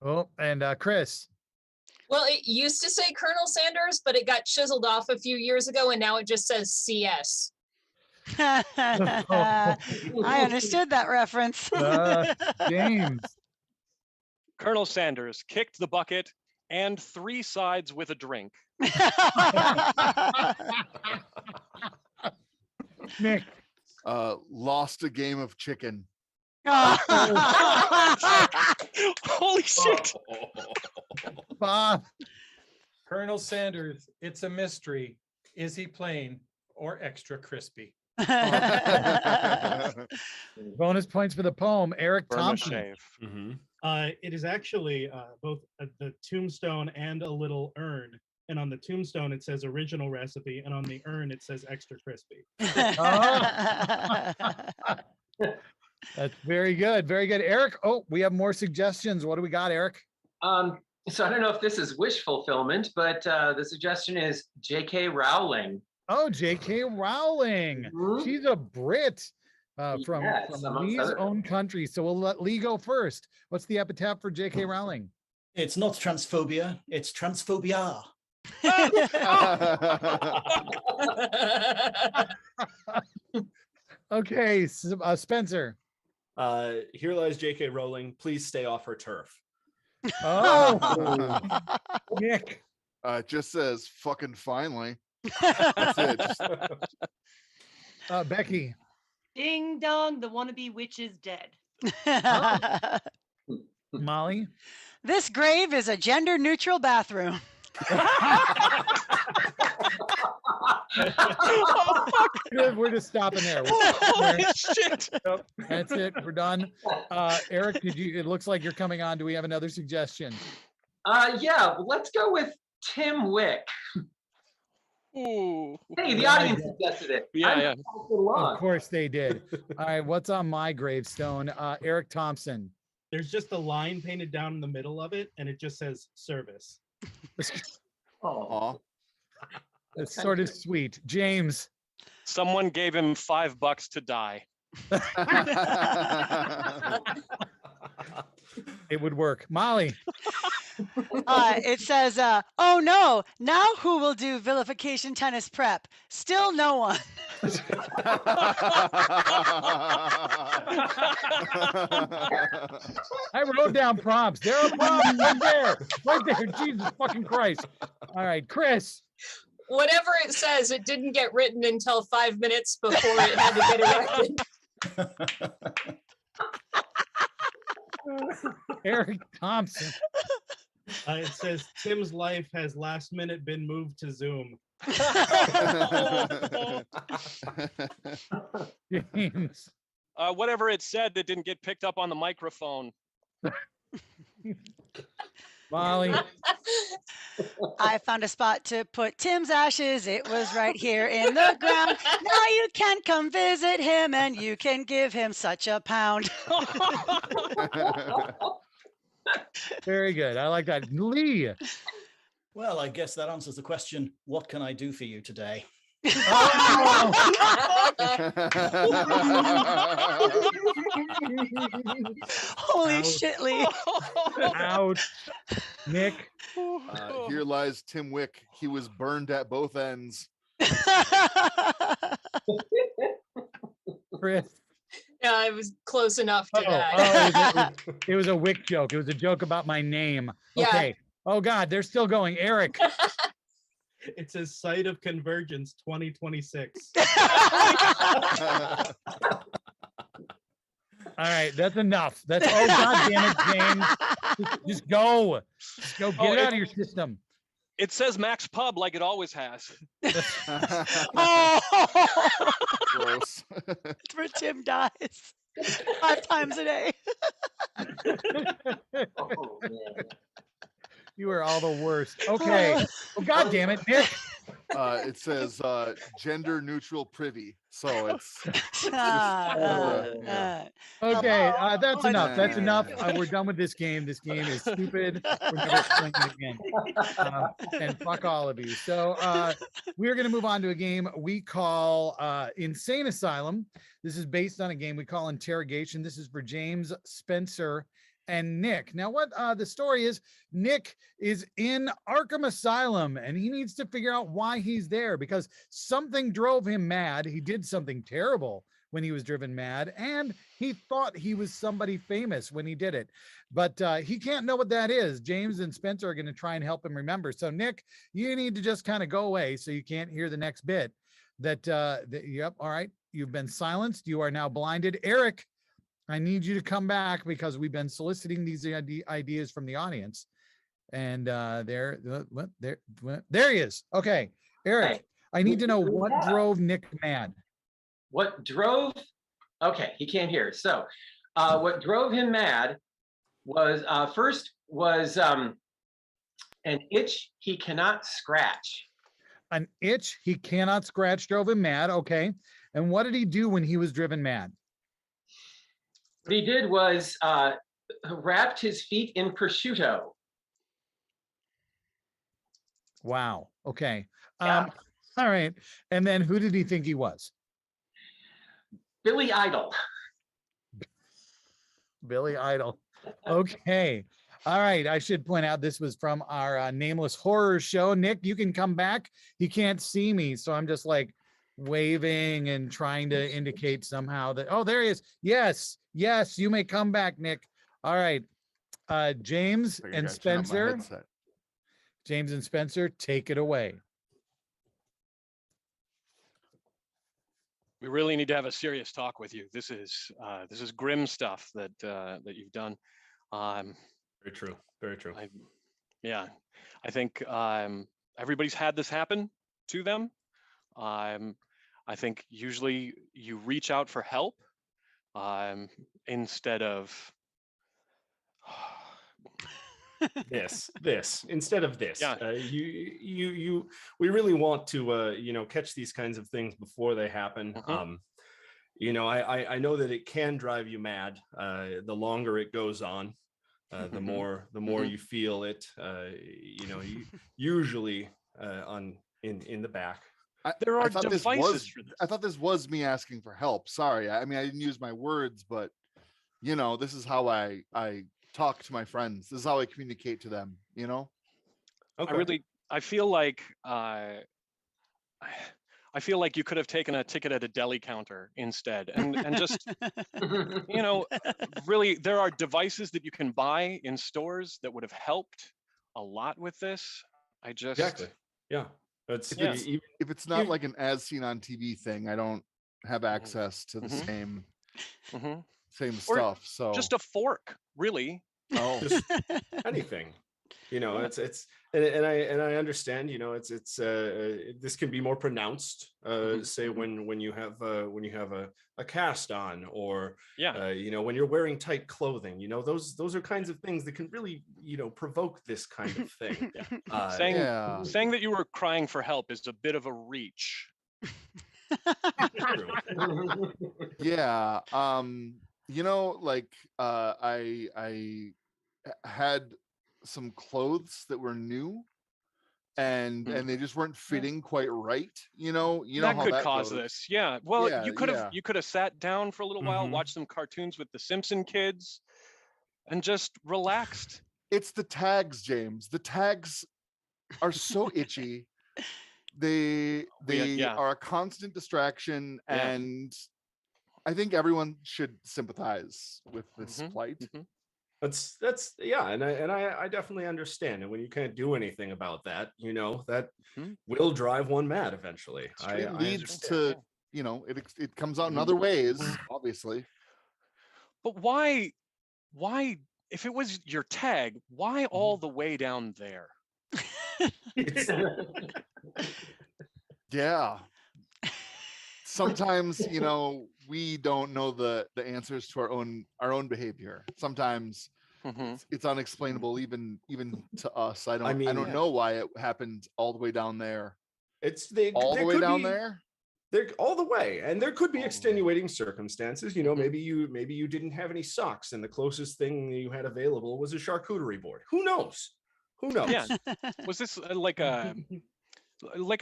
Oh, and Chris. Well, it used to say Colonel Sanders, but it got chiseled off a few years ago, and now it just says CS. I understood that reference. James. Colonel Sanders kicked the bucket and 3 sides with a drink. Nick. Lost a game of chicken. Holy shit. Bob. Colonel Sanders, it's a mystery. Is he plain or extra crispy? Bonus points for the poem. Eric Burn a Thompson. shave. Mm-hmm. It is actually both the tombstone and a little urn. And on the tombstone, it says original recipe. And on the urn, it says extra crispy. That's very good. Very good. Eric, oh, we have more suggestions. What do we got, Eric? So I don't know if this is wish fulfillment, but the suggestion is J.K. Rowling. Oh, J.K. Rowling. Mhm. She's a Brit from Yes, amongst Lee's other own country. So we'll let Lee go first. What's the epitaph for J.K. Rowling? It's not transphobia, it's transphobia. Okay, Spencer. Here lies J.K. Rowling. Please stay off her turf. Oh, Nick. It just says fucking finally. That's it. Just- Becky. Ding dong, the wannabe witch is dead. Molly. This grave is a gender neutral bathroom. Good, we're just stopping there. Holy shit. Yep, that's it. We're done. Eric, it looks like you're coming on. Do we have another suggestion? Yeah, let's go with Tim Wick. Ooh. Hey, the audience suggested it. Yeah, yeah. Of course they did. All right, what's on my gravestone? Eric Thompson. There's just a line painted down in the middle of it, and it just says service. Aw. That's sort of sweet. James. Someone gave him $5 to die. It would work. Molly. It says, oh no, now who will do vilification tennis prep? Still no one. I wrote down prompts. There are prompts right there. Right there. Jesus fucking Christ. All right, Chris. Whatever it says, it didn't get written until 5 minutes before it had to get erected. Eric Thompson. It says Tim's life has last minute been moved to Zoom. James. Whatever it said, it didn't get picked up on the microphone. Molly. I found a spot to put Tim's ashes. It was right here in the ground. Now you can come visit him and you can give him such a pound. Very good. I like that. Lee. Well, I guess that answers the question, what can I do for you today? Holy Ouch. shit, Lee. Ouch. Nick. Here lies Tim Wick. He was burned at both ends. Chris. Yeah, I was close enough to that. It was a Wick joke. It was a joke about my name. Yeah. Okay. Oh God, they're still going. Eric. It says site of convergence 2026. All right, that's enough. That's oh God damn it, James. Just go. Just go. Get it out of your system. It says Max Pub like it always has. Oh, Gross. it's where Tim dies 5 times a day. Oh, man. You are all the worst. Okay. Oh God damn it, Nick. It says gender neutral privy. So it's Okay, that's enough. That's enough. We're done with this game. This game is stupid. We're never playing it again. And fuck all of you. So we're going to move on to a game we call Insane Asylum. This is based on a game we call Interrogation. This is for James, Spencer, and Nick. Now, what the story is, Nick is in Arkham Asylum and he needs to figure out why he's there because something drove him mad. He did something terrible when he was driven mad and he thought he was somebody famous when he did it. But he can't know what that is. James and Spencer are going to try and help him remember. So, Nick, you need to just kind of go away so you can't hear the next bit. Yep, all right. You've been silenced. You are now blinded. Eric, I need you to come back because we've been soliciting these ideas from the audience. And there he is. Okay, Eric, I need to know what drove Nick mad. What drove? Okay, he can't hear. So, what drove him mad was first was an itch he cannot scratch. An itch he cannot scratch drove him mad. Okay, and what did he do when he was driven mad? What he did was wrapped his feet in prosciutto. Wow. Okay. Yeah. All right. And then who did he think he was? Billy Idol. Billy Idol. Okay. All right. I should point out this was from our nameless horror show. Nick, you can come back. He can't see me, so I'm just like waving and trying to indicate somehow that, oh, there he is. Yes. Yes, you may come back, Nick. All right. James and Spencer. James and Spencer, take it away. We really need to have a serious talk with you. This is grim stuff that you've done. Very true. Very true. Yeah, I think everybody's had this happen to them. I think usually you reach out for help instead of this instead of this. Yeah. We really want to catch these kinds of things before they happen. I know that it can drive you mad the longer it goes on. The more you feel it, usually in the back. There are I thought devices for this. I thought this was me asking for help. Sorry. I mean, I didn't use my words, but this is how I talk to my friends. This is how I communicate to them, Okay. I feel like you could have taken a ticket at a deli counter instead and just really there are devices that you can buy in stores that would have helped a lot with this. Exactly. Yeah. If it's not like an as seen on TV thing, I don't have access to the same stuff. So just a fork, really. Oh, just anything. It's and I understand. It's this can be more pronounced. Say when you have a cast on, or when you're wearing tight clothing. Those are kinds of things that can really provoke this kind of thing. Saying that you were crying for help is a bit of a reach. Yeah. I had some clothes that were new and they just weren't fitting quite right. That how could that cause goes. this. Yeah. Well, Yeah, you could have sat down for a little while, watched some cartoons with the Simpson kids, and just relaxed. It's the tags, James. The tags are so itchy. They are a constant distraction, and I think everyone should sympathize with this plight. That's and I definitely understand. And when you can't do anything about that, that will drive one mad eventually. It leads to it comes out in other ways, obviously. But why if it was your tag, why all the way down there? Yeah. Sometimes, we don't know the answers to our own behavior. Sometimes it's unexplainable even to us. I don't know why it happened all the way down there. All the way down there. They're all the way, and there could be extenuating circumstances. Maybe you didn't have any socks, and the closest thing you had available was a charcuterie board. Who knows? Yeah. Was this like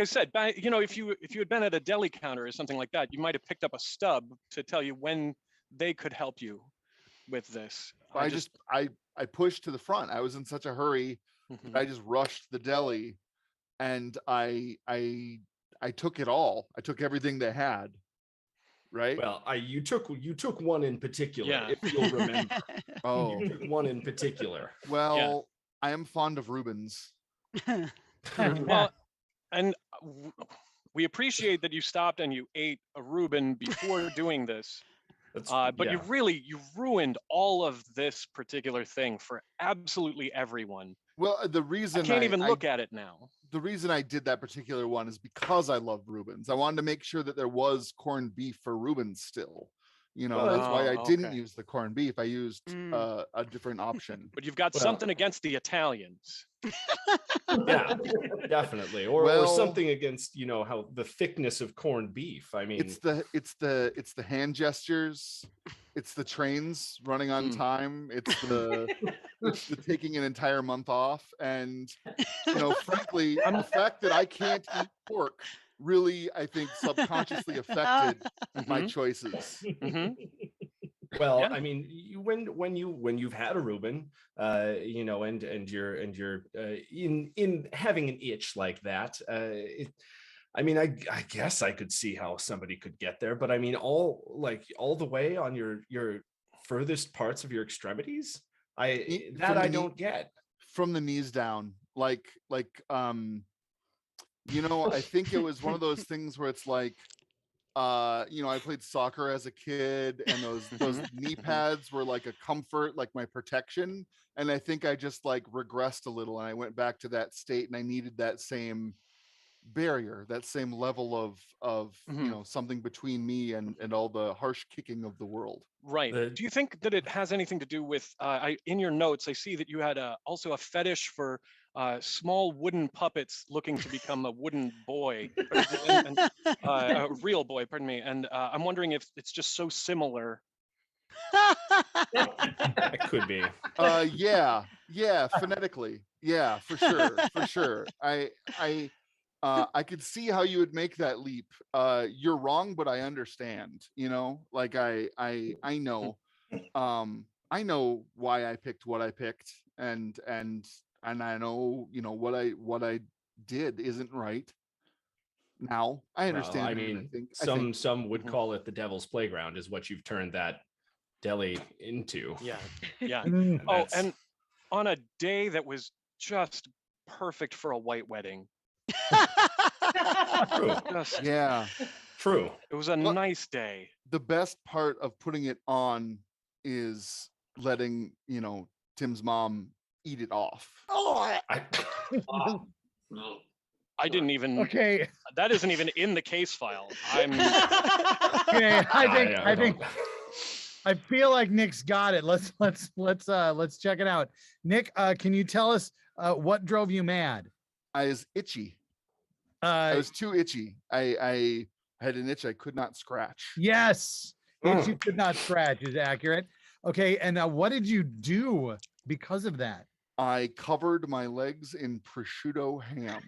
I said, if you had been at a deli counter or something like that, you might have picked up a stub to tell you when they could help you with this. I pushed to the front. I was in such a hurry. I just rushed the deli, and I took it all. I took everything they had. Right. Well, you took one in particular, if you'll remember. Oh, you took one in particular. Well, I am fond of Reubens. Well, and we appreciate that you stopped and you ate a Reuben before doing this. But you ruined all of this particular thing for absolutely everyone. Well, the reason I can't even look at it now. The reason I did that particular one is because I love Reubens. I wanted to make sure that there was corned beef for Reubens still. That's why I didn't use the corned beef. I used a different option. But you've got something against the Italians. Yeah, definitely. Or something against, how the thickness of corned beef. I mean, it's the hand gestures. It's the trains running on time. It's the taking an entire month off. And, frankly, the fact that I can't eat pork really, I think, subconsciously affected my choices. Well, I mean, when you've had a Reuben, and you're in having an itch like that, I guess I could see how somebody could get there, but I mean, all the way on your furthest parts of your extremities, I don't get. From the knees down, I think it was one of those things where it's like I played soccer as a kid, and those knee pads were like a comfort, like my protection. And I think I just like regressed a little, and I went back to that state, and I needed that same barrier, that same level of something between me and all the harsh kicking of the world. Right. Do you think that it has anything to do with, in your notes, I see that you had also a fetish for small wooden puppets looking to become a wooden boy, a real boy, pardon me. And I'm wondering if it's just so similar. That could be. Yeah, phonetically. Yeah, for sure. I could see how you would make that leap. You're wrong, but I understand, like I know. I know why I picked what I picked, and I know, what I did isn't right. Now I understand. Well, I mean, some would call it the devil's playground, is what you've turned that deli into. Yeah. Oh, and on a day that was just perfect for a white wedding. True. Yeah. True. It was a nice day. The best part of putting it on is letting, Tim's mom eat it off. I didn't even. Okay. That isn't even in the case file. I'm. Okay. I feel like Nick's got it. Let's check it out. Nick, can you tell us what drove you mad? I was itchy. I was too itchy. I had an itch I could not scratch. Yes, itch you could not scratch is accurate. Okay, and what did you do because of that? I covered my legs in prosciutto ham.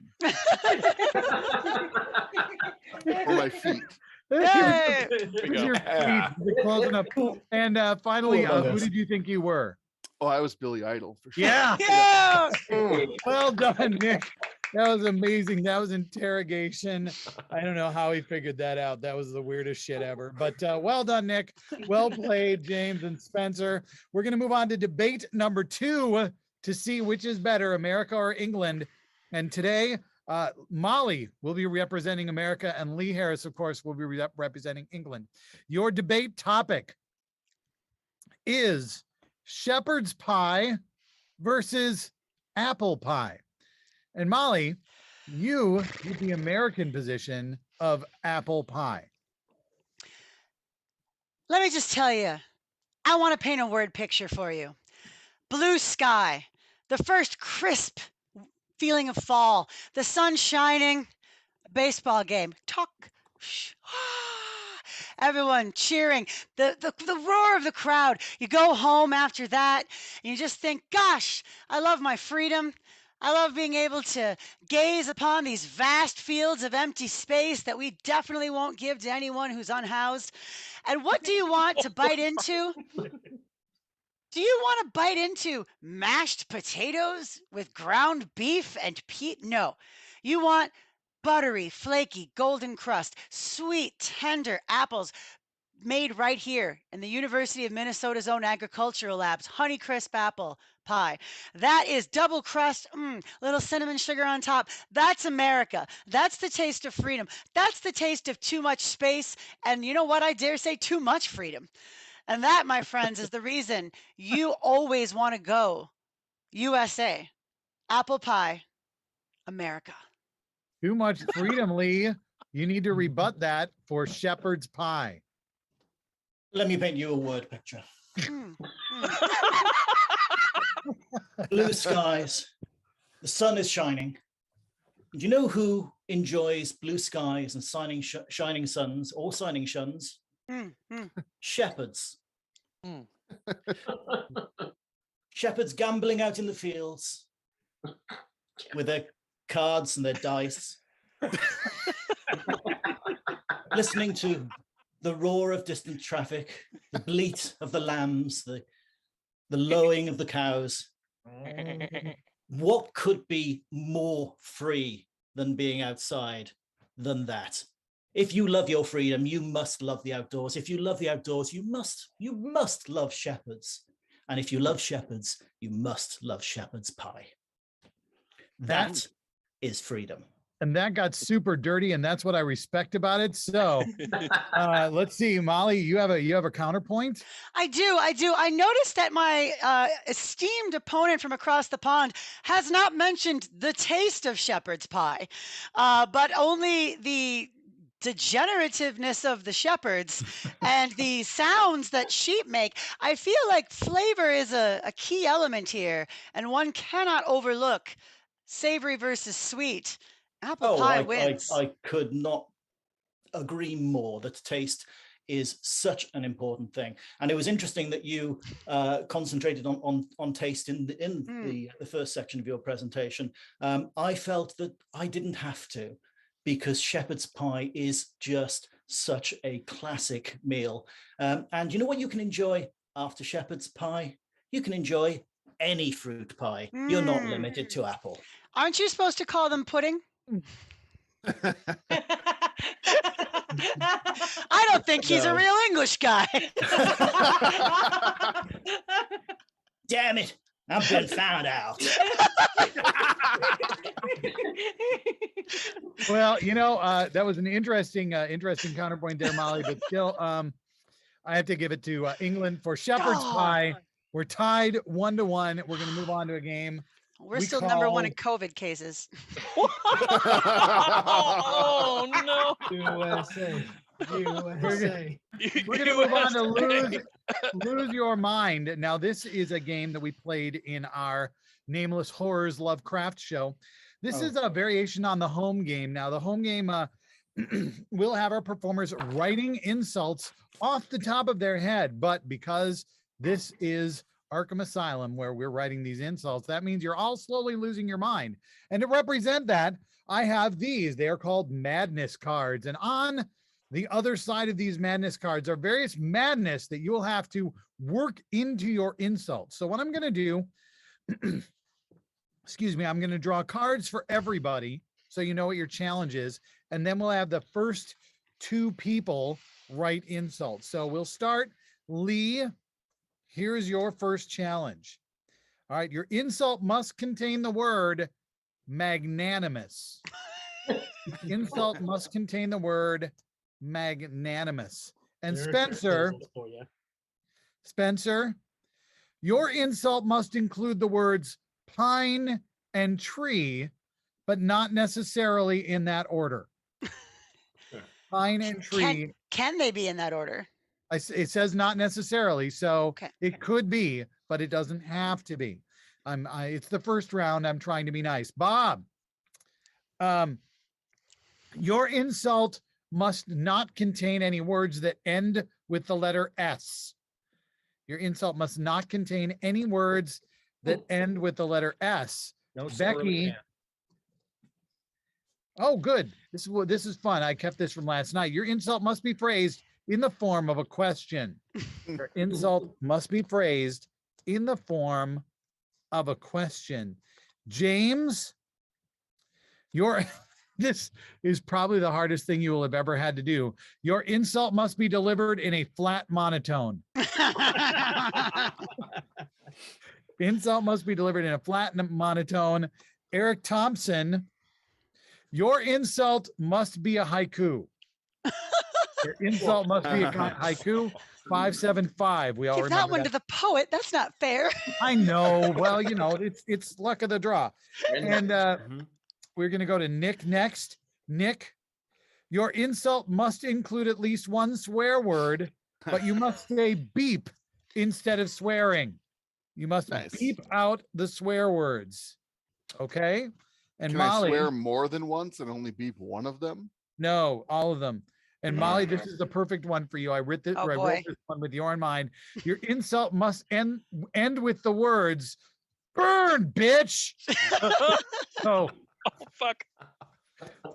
For my feet. Hey! Your feet, close enough. And finally, who did you think you were? Oh, I was Billy Idol for sure. Yeah. Well done, Nick. That was amazing. That was interrogation. I don't know how he figured that out. That was the weirdest shit ever. But well done, Nick. Well played, James and Spencer. We're going to move on to debate number 2 to see which is better, America or England. And today, Molly will be representing America, and Lee Harris, of course, will be representing England. Your debate topic is shepherd's pie versus apple pie. And Molly, you get the American position of apple pie. Let me just tell you, I want to paint a word picture for you. Blue sky, the first crisp feeling of fall, the sun shining, a baseball game, talk, everyone cheering, the roar of the crowd. You go home after that and you just think, gosh, I love my freedom. I love being able to gaze upon these vast fields of empty space that we definitely won't give to anyone who's unhoused. And what do you want to bite into? Do you want to bite into mashed potatoes with ground beef and peat? No. You want buttery, flaky, golden crust, sweet, tender apples made right here in the University of Minnesota's own agricultural labs, Honeycrisp apple pie. That is double crust, little cinnamon sugar on top. That's America. That's the taste of freedom. That's the taste of too much space. And you know what? I dare say too much freedom. And that, my friends, is the reason you always want to go USA. Apple pie, America. Too much freedom, Lee. You need to rebut that for shepherd's pie. Let me paint you a word picture. Blue skies, the sun is shining. Do you know who enjoys blue skies and shining suns or shining shuns? Shepherds. Shepherds gambling out in the fields with their cards and their dice, listening to the roar of distant traffic, the bleat of the lambs, the lowing of the cows. What could be more free than being outside than that? If you love your freedom, you must love the outdoors. If you love the outdoors, you must love shepherds. And if you love shepherds, you must love shepherd's pie. That is freedom. and that got super dirty, and that's what I respect about it. So let's see, Molly, you have a counterpoint? I do. I noticed that my esteemed opponent from across the pond has not mentioned the taste of shepherd's pie, but only the degenerativeness of the shepherds and the sounds that sheep make. I feel like flavor is a key element here, and one cannot overlook savory versus sweet. Apple pie wins. I could not agree more that taste is such an important thing. And it was interesting that you concentrated on taste in the first section of your presentation. I felt that I didn't have to, because shepherd's pie is just such a classic meal. And you know what you can enjoy after shepherd's pie? You can enjoy any fruit pie. You're not limited to apple. Aren't you supposed to call them pudding? I don't think he's a real English guy. Damn it, I've been found out. Well, that was an interesting counterpoint there, Molly, but still, I have to give it to England for shepherd's pie. We're tied 1-1. We're going to move on to a game. We're still number one in COVID cases. Oh no! USA. We're going to move on to lose your mind. Now, this is a game that we played in our Nameless Horrors Lovecraft show. This is a variation on the home game. Now, the home game, we'll have our performers writing insults off the top of their head, but because this is Arkham Asylum, where we're writing these insults, that means you're all slowly losing your mind. And to represent that, I have these. They are called madness cards. And on the other side of these madness cards are various madness that you will have to work into your insults. So what I'm going to do, excuse me, I'm going to draw cards for everybody so you know what your challenge is. And then we'll have the first two people write insults. So we'll start. Lee, here's your first challenge. All right, your insult must contain the word magnanimous. Insult must contain the word magnanimous. And Spencer, your insult must include the words pine and tree, but not necessarily in that order. Pine and tree. Can they be in that order? It says not necessarily, so it could be, but it doesn't have to be. It's the first round. I'm trying to be nice. Bob, your insult must not contain any words that end with the letter S. Your insult must not contain any words that end with the letter S. No, Becky. Oh, good. This is fun. I kept this from last night. Your insult must be phrased in the form of a question. Your insult must be phrased in the form of a question. James, this is probably the hardest thing you will have ever had to do. Your insult must be delivered in a flat monotone. Insult must be delivered in a flat monotone. Eric Thompson, your insult must be a haiku. Your insult must be a haiku. 575. We all Give remember that one to the poet. That's not fair. I know. Well, it's luck of the draw. And we're going to go to Nick next. Nick, your insult must include at least one swear word, but you must say beep instead of swearing. You must beep out the swear words. Okay? And Can Molly, I swear more than once and only beep one of them? No, all of them. And Molly, this is the perfect one for you. I wrote this one with your in mind. Your insult must end with the words, burn, bitch. Oh, fuck.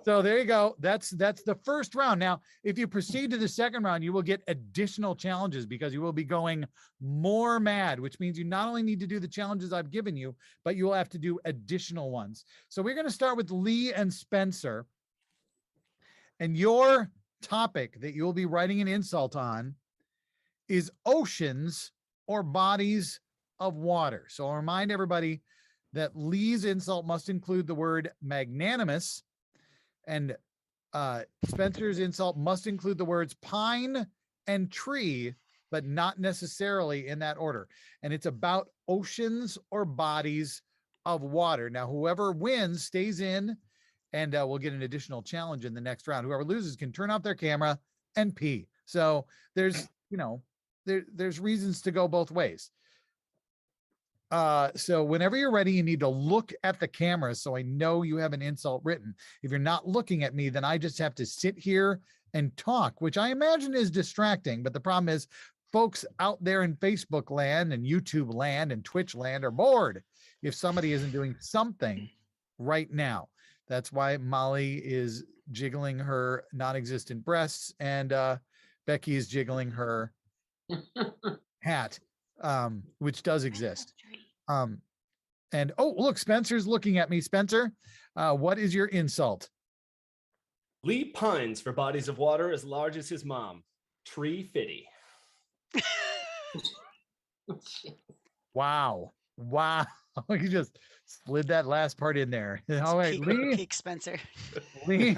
So there you go. That's the first round. Now, if you proceed to the second round, you will get additional challenges because you will be going more mad, which means you not only need to do the challenges I've given you, but you will have to do additional ones. So we're going to start with Lee and Spencer. And your topic that you'll be writing an insult on is oceans or bodies of water. So I'll remind everybody that Lee's insult must include the word magnanimous. And Spencer's insult must include the words pine and tree, but not necessarily in that order. And it's about oceans or bodies of water. Now, whoever wins stays in, and we'll get an additional challenge in the next round. Whoever loses can turn off their camera and pee. So there's, there's reasons to go both ways. So whenever you're ready, you need to look at the camera so I know you have an insult written. If you're not looking at me, then I just have to sit here and talk, which I imagine is distracting. But the problem is folks out there in Facebook land and YouTube land and Twitch land are bored if somebody isn't doing something right now. That's why Molly is jiggling her non-existent breasts and Becky is jiggling her hat, which does exist. And oh, look, Spencer's looking at me. Spencer, what is your insult? Lee pines for bodies of water as large as his mom. Tree fitty. Wow. You just slid that last part in there. All right, Lee. Peak Spencer. Lee.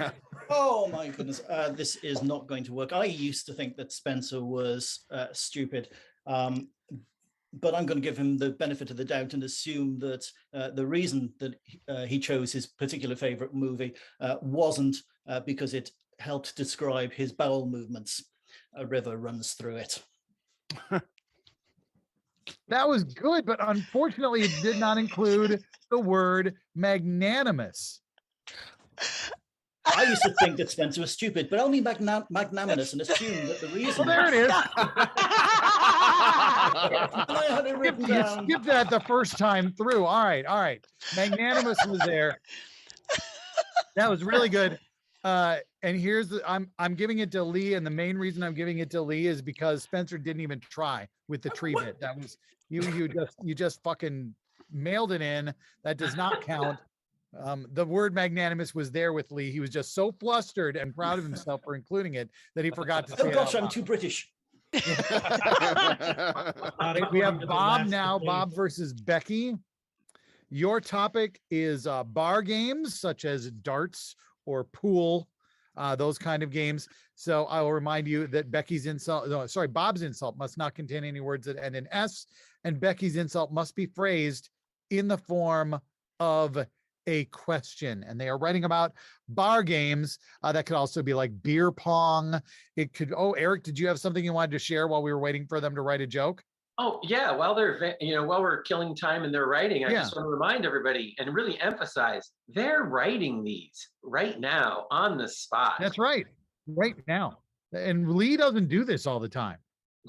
Oh my goodness, this is not going to work. I used to think that Spencer was stupid, but I'm going to give him the benefit of the doubt and assume that the reason that he chose his particular favorite movie wasn't because it helped describe his bowel movements. A river runs through it. That was good, but unfortunately, it did not include the word magnanimous. I used to think that Spencer was stupid, but only magnanimous, and assumed that the reason. Well, there it is. I had it written down. You skipped that the first time through. All right. Magnanimous was there. That was really good. And here's the I'm giving it to Lee, and the main reason I'm giving it to Lee is because Spencer didn't even try with the tree bit. That was you just fucking mailed it in. That does not count. The word magnanimous was there with Lee. He was just so flustered and proud of himself for including it that he forgot to say Oh gosh, it out I'm too British. We have Bob now. Bob versus Becky. Your topic is bar games such as darts or pool, those kind of games. So I will remind you that Bob's insult must not contain any words that end in S, and Becky's insult must be phrased in the form of a question. And they are writing about bar games. That could also be like beer pong. It could, Eric, did you have something you wanted to share while we were waiting for them to write a joke? Oh yeah, while we're killing time in their writing, I just want to remind everybody and really emphasize they're writing these right now on the spot. That's right now. And Lee doesn't do this all the time.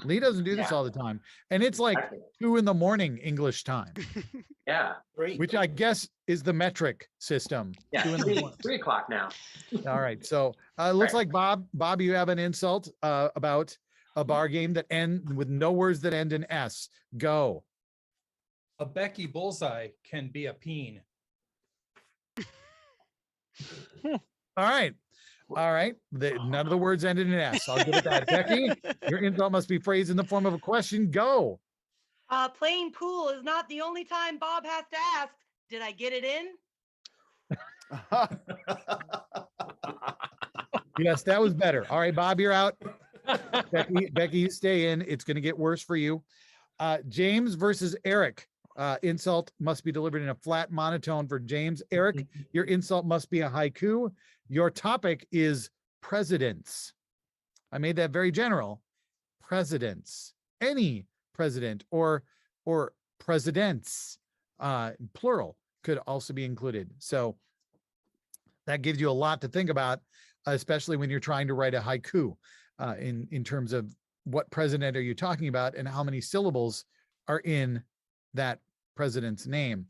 And it's like 2 a.m. English time. Yeah, which I guess is the metric system. Yeah, 3 o'clock now. All right, so looks like Bob, you have an insult about a bar game that end with no words that end in S. Go. A Becky bullseye can be a peen. All right. None of the words ended in S. I'll give it that. Becky, your insult must be phrased in the form of a question. Go. Playing pool is not the only time Bob has to ask, did I get it in? Yes, that was better. All right, Bob, you're out. Becky, you stay in. It's going to get worse for you. James versus Eric. Insult must be delivered in a flat monotone for James. Eric, your insult must be a haiku. Your topic is presidents. I made that very general. Presidents. Any president or presidents, plural, could also be included. So that gives you a lot to think about, especially when you're trying to write a haiku. In terms of what president are you talking about and how many syllables are in that president's name.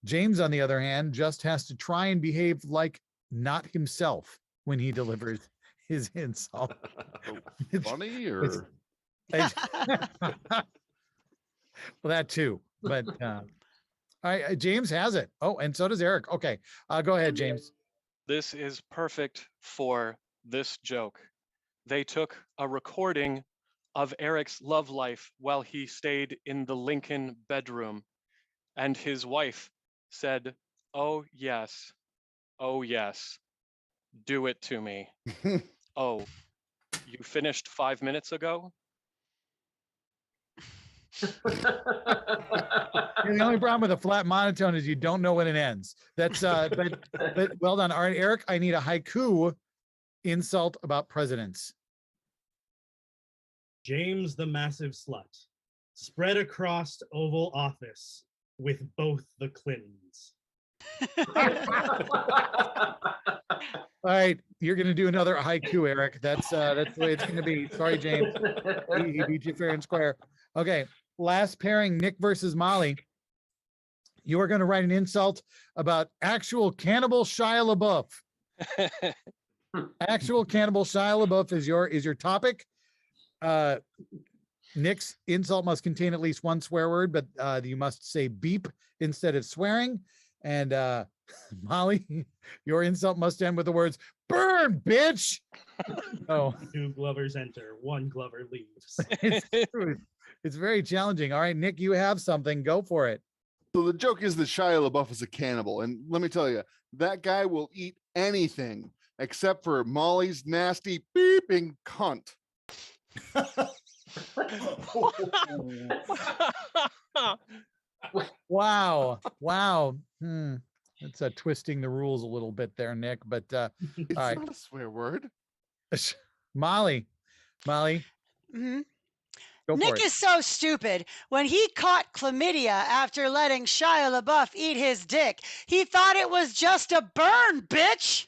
James, on the other hand, just has to try and behave like not himself when he delivers his insult. Funny or? Well, that too, but all right, James has it. Oh, and so does Eric. Okay, go ahead, James. This is perfect for this joke. They took a recording of Eric's love life while he stayed in the Lincoln bedroom, and his wife said, "Oh yes, oh yes." Do it to me. Oh, you finished 5 minutes ago? The only problem with a flat monotone is you don't know when it ends. That's but well done. All right, Eric, I need a haiku insult about presidents. James the Massive Slut, spread across Oval Office with both the Clintons. All right, you're gonna do another haiku, Eric. That's the way it's gonna be. Sorry, James. He beat you fair and square. Okay, last pairing, Nick versus Molly. You are gonna write an insult about actual cannibal Shia LaBeouf. Actual cannibal Shia LaBeouf is your topic. Nick's insult must contain at least one swear word, but you must say beep instead of swearing. And Molly, your insult must end with the words "burn, bitch." Oh, 2 Glovers enter, 1 Glover leaves. It's very challenging. All right, Nick, you have something. Go for it. So the joke is that Shia LaBeouf is a cannibal, and let me tell you, that guy will eat anything except for Molly's nasty beeping cunt. Wow. It's twisting the rules a little bit there, Nick. But It's all right. not a swear word. Molly. Mm-hmm. Go for Nick it. is so stupid. When he caught chlamydia after letting Shia LaBeouf eat his dick, he thought it was just a burn, bitch.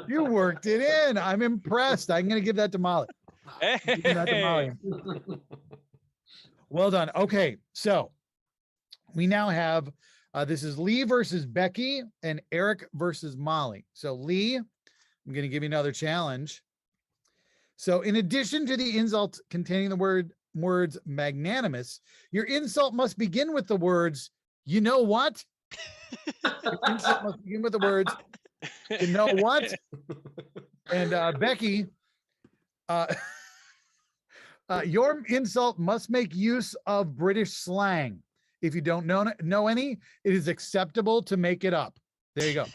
You worked it in. I'm impressed. I'm going to give that to Molly. Give that to Molly. Well done. Okay, so we now have this is Lee versus Becky and Eric versus Molly. So Lee, I'm going to give you another challenge. So in addition to the insult containing the words magnanimous, your insult must begin with the words, you know what? Your insult must begin with the words, you know what? And Becky, your insult must make use of British slang. If you don't know any, it is acceptable to make it up. There you go.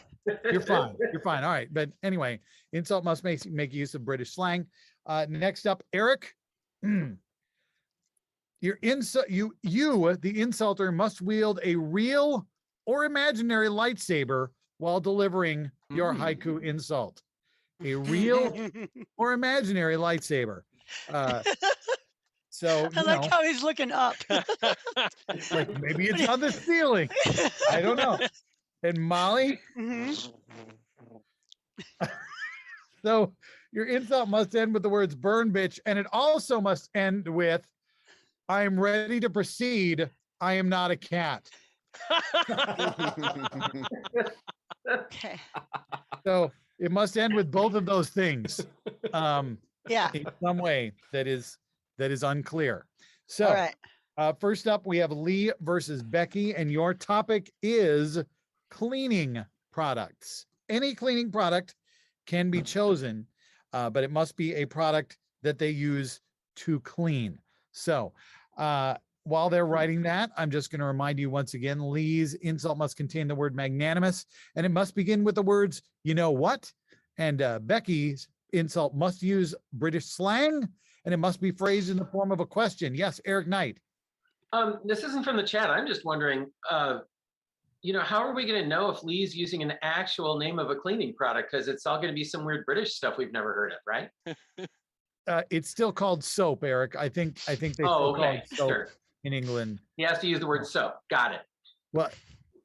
You're fine. You're fine. All right. But anyway, insult must make use of British slang. Next up, Eric. Your insult, the insulter, must wield a real or imaginary lightsaber while delivering your haiku insult. A real or imaginary lightsaber. So I like how he's looking up. Like maybe it's on the ceiling. I don't know. And Molly. So your insult must end with the words "burn, bitch," and it also must end with "I am ready to proceed. I am not a cat." Okay. So it must end with both of those things. Yeah. In some way that is unclear. So all right. First up, we have Lee versus Becky, and your topic is cleaning products. Any cleaning product can be chosen, but it must be a product that they use to clean. So while they're writing that, I'm just going to remind you once again, Lee's insult must contain the word magnanimous, and it must begin with the words, you know what? And Becky's insult must use British slang, and it must be phrased in the form of a question. Yes, Eric Knight. This isn't from the chat. I'm just wondering, how are we going to know if Lee's using an actual name of a cleaning product? Because it's all going to be some weird British stuff we've never heard of, right? It's still called soap, Eric. I think they still call it soap in England. He has to use the word soap. Got it. Well,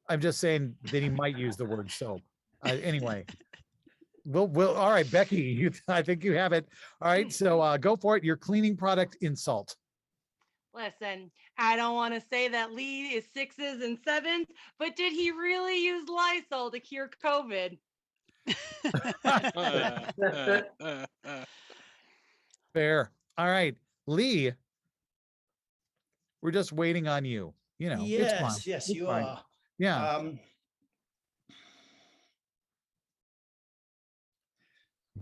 I'm just saying that he might use the word soap. Anyway, we'll. All right, Becky, I think you have it. All right, so go for it. Your cleaning product insult. Listen, I don't want to say that Lee is 6s and 7s, but did he really use Lysol to cure COVID? Fair. All right, Lee, we're just waiting on you. It's fine. Yes, it's you fine. are. Yeah.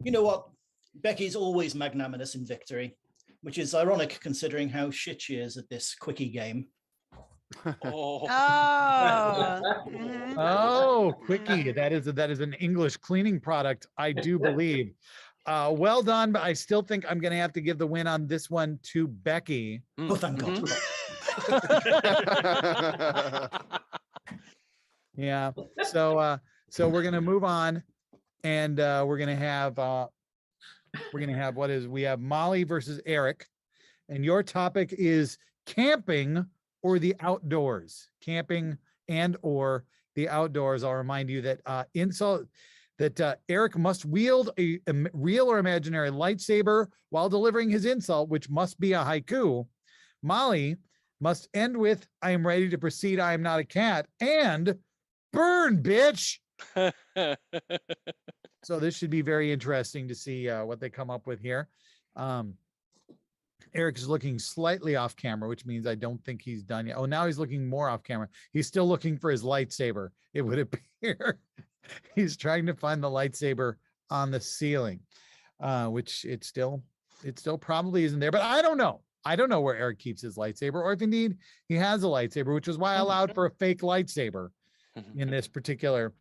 You know what? Becky's always magnanimous in victory, which is ironic considering how shit she is at this quickie game. Oh. Oh, quickie. That is an English cleaning product, I do believe. Well done, but I still think I'm going to have to give the win on this one to Becky. Oh, thank God. Yeah. So we're going to move on, and we're going to have we have Molly versus Eric, and your topic is camping or the outdoors. Camping and or the outdoors. I'll remind you that Eric must wield a real or imaginary lightsaber while delivering his insult, which must be a haiku. Molly must end with, "I am ready to proceed. I am not a cat," and burn, bitch. So this should be very interesting to see what they come up with here. Eric is looking slightly off camera, which means I don't think he's done yet. Oh, now he's looking more off camera. He's still looking for his lightsaber, it would appear. He's trying to find the lightsaber on the ceiling, which it still probably isn't there, but I don't know. I don't know where Eric keeps his lightsaber, or if indeed he has a lightsaber, which is why I allowed for a fake lightsaber in this particular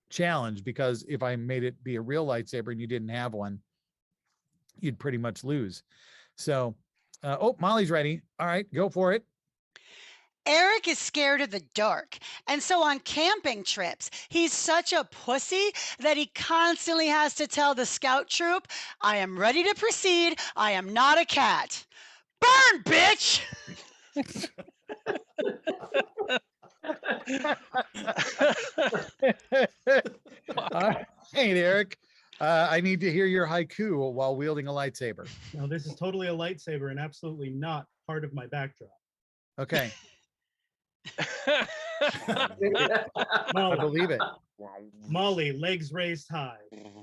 challenge, because if I made it be a real lightsaber and you didn't have one, you'd pretty much lose. So, oh, Molly's ready. All right, go for it. Eric is scared of the dark. And so on camping trips, he's such a pussy that he constantly has to tell the scout troop, "I am ready to proceed. I am not a cat." Burn, bitch! All right, Eric. I need to hear your haiku while wielding a lightsaber. No, this is totally a lightsaber and absolutely not part of my backdrop. Okay. Molly, I believe it. Molly, legs raised high,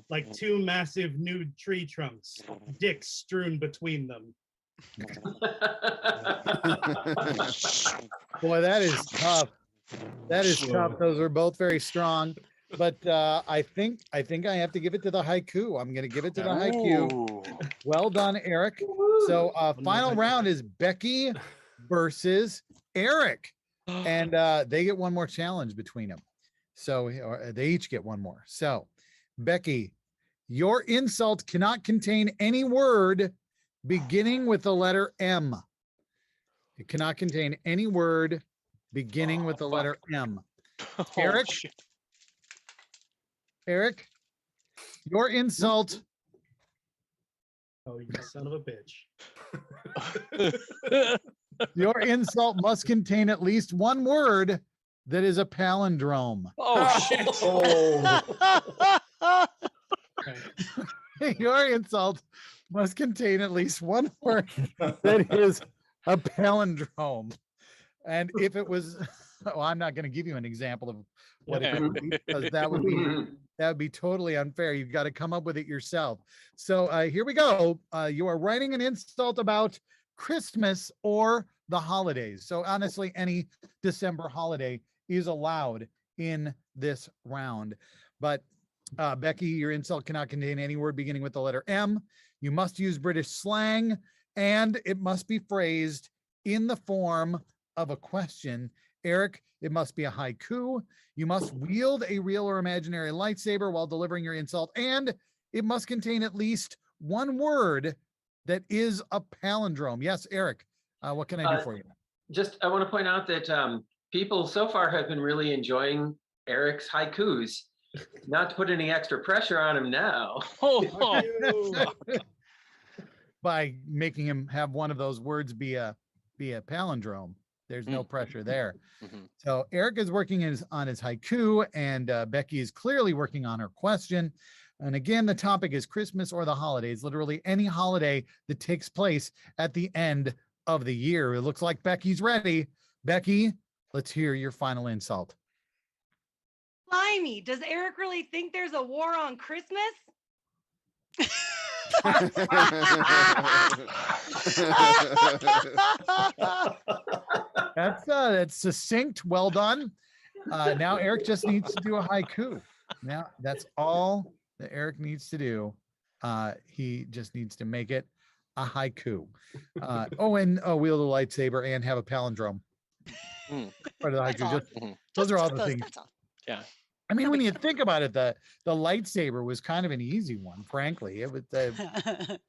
like two massive nude tree trunks, dicks strewn between them. Boy, that is tough. That is tough. Those are both very strong. But I think I have to give it to the haiku. I'm going to give it to the haiku. Well done, Eric. So final round is Becky versus Eric. And they get one more challenge between them. So they each get one more. So Becky, your insult cannot contain any word beginning with the letter M. It cannot contain any word beginning with the letter M. Eric, Eric, your insult. Oh, you son of a bitch. Your insult must contain at least one word that is a palindrome. Oh, shit. Oh. Your insult must contain at least one word that is a palindrome. And if it was, well, I'm not going to give you an example of what it would be, because that would be totally unfair. You've got to come up with it yourself. So here we go. You are writing an insult about Christmas or the holidays. So honestly, any December holiday is allowed in this round. But Becky, your insult cannot contain any word beginning with the letter M. You must use British slang, and it must be phrased in the form of a question. Eric, it must be a haiku. You must wield a real or imaginary lightsaber while delivering your insult, and it must contain at least one word that is a palindrome. Yes, Eric, what can I do for you? Just, I want to point out that people so far have been really enjoying Eric's haikus. Not to put any extra pressure on him now. By making him have one of those words be a palindrome. There's no pressure there. So Eric is working on his haiku, and Becky is clearly working on her question. And again, the topic is Christmas or the holidays, literally any holiday that takes place at the end of the year. It looks like Becky's ready. Becky, let's hear your final insult. Blimey, does Eric really think there's a war on Christmas? That's succinct. Well done. Now Eric just needs to do a haiku. Now that's all that Eric needs to do. He just needs to make it a haiku. And wield a lightsaber and have a palindrome. Part of the That's haiku. all. Those are all Just the things. That's all. Yeah. I mean, No when big you deal. think about it, the lightsaber was kind of an easy one, frankly. It was an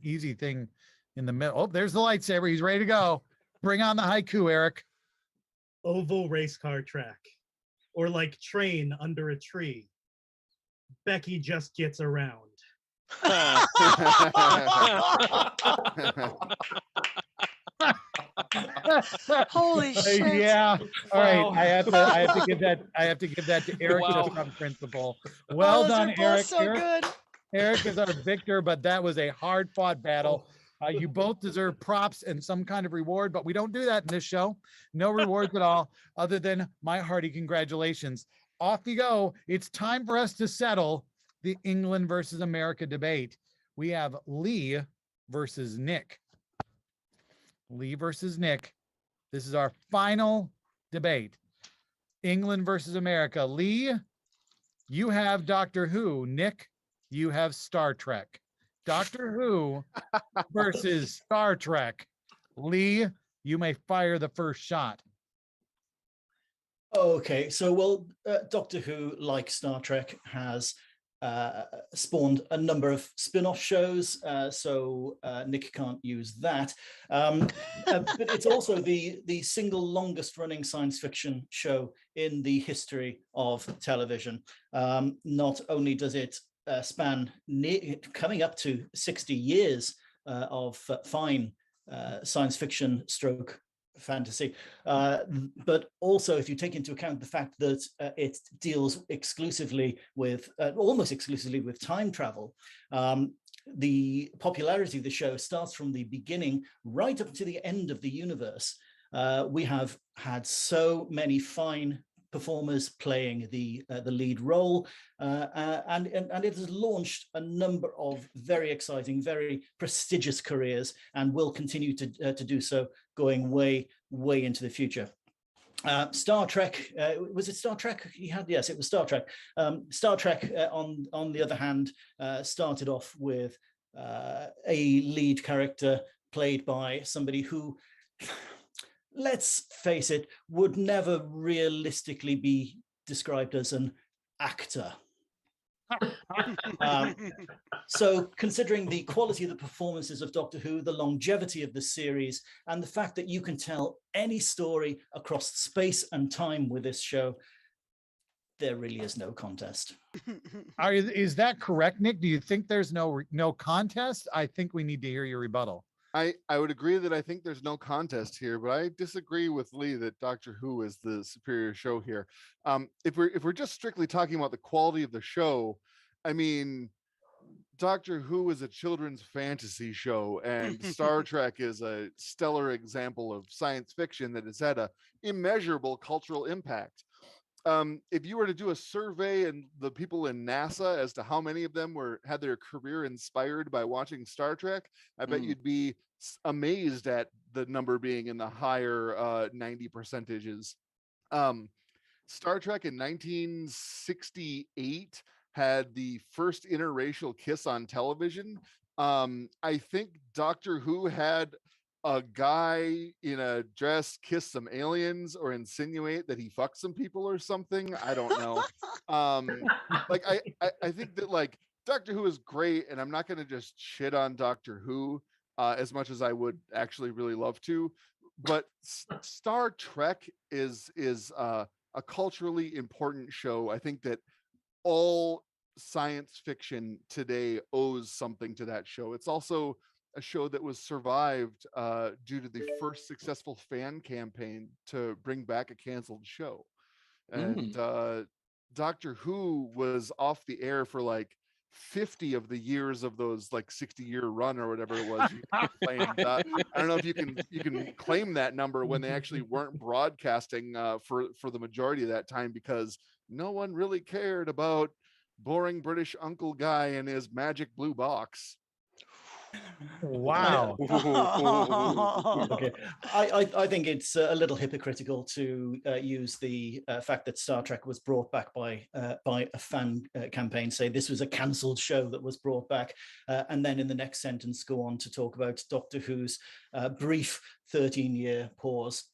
easy thing in the middle. Oh, there's the lightsaber. He's ready to go. Bring on the haiku, Eric. Oval race car track. Or like train under a tree. Becky just gets around. Holy shit. Yeah. All right. I have to give that to Eric Wow. just on principle. Well Those done, are both Eric. so good. Eric is our victor, but that was a hard fought battle. You both deserve props and some kind of reward, but we don't do that in this show. No rewards at all, other than my hearty congratulations. Off you go. It's time for us to settle the England versus America debate. We have Lee versus Nick. Lee versus Nick. This is our final debate. England versus America. Lee, you have Doctor Who. Nick, you have Star Trek. Doctor Who versus Star Trek. Lee, you may fire the first shot. Okay, so Doctor Who, like Star Trek, has spawned a number of spin-off shows, so Nick can't use that. But it's also the single longest running science fiction show in the history of television. Not only does it span coming up to 60 years of fine science fiction stroke fantasy, but also if you take into account the fact that it deals exclusively with almost exclusively with time travel, the popularity of the show starts from the beginning right up to the end of the universe. We have had so many fine performers playing the lead role, and it has launched a number of very exciting, very prestigious careers, and will continue to do so going way into the future. Star Trek, was it Star Trek he had? Yes, it was Star Trek. Star Trek, on the other hand, started off with a lead character played by somebody who, let's face it, would never realistically be described as an actor. So considering the quality of the performances of Doctor Who, the longevity of the series, and the fact that you can tell any story across space and time with this show, there really is no contest. Is that correct, Nick? Do you think there's no contest? I think we need to hear your rebuttal. I would agree that I think there's no contest here, but I disagree with Lee that Doctor Who is the superior show here. If we're just strictly talking about the quality of the show, I mean, Doctor Who is a children's fantasy show, and Star Trek is a stellar example of science fiction that has had a immeasurable cultural impact. If you were to do a survey and the people in NASA as to how many of them had their career inspired by watching Star Trek, I bet you'd be amazed at the number being in the higher 90 percentages. Star Trek in 1968 had the first interracial kiss on television. I think Doctor Who had a guy in a dress kiss some aliens or insinuate that he fucked some people or something. I don't know. Like I think that like Doctor Who is great, and I'm not going to just shit on Doctor Who as much as I would actually really love to. But Star Trek is a culturally important show. I think that all science fiction today owes something to that show. It's also a show that was survived due to the first successful fan campaign to bring back a canceled show. And Doctor Who was off the air for like 50 of the years of those like 60-year run or whatever it was. I don't know if you can claim that number when they actually weren't broadcasting for the majority of that time, because no one really cared about boring British uncle guy and his magic blue box. Wow. Okay, I think it's a little hypocritical to use the fact that Star Trek was brought back by a fan campaign, say this was a cancelled show that was brought back, and then in the next sentence go on to talk about Doctor Who's brief 13-year pause.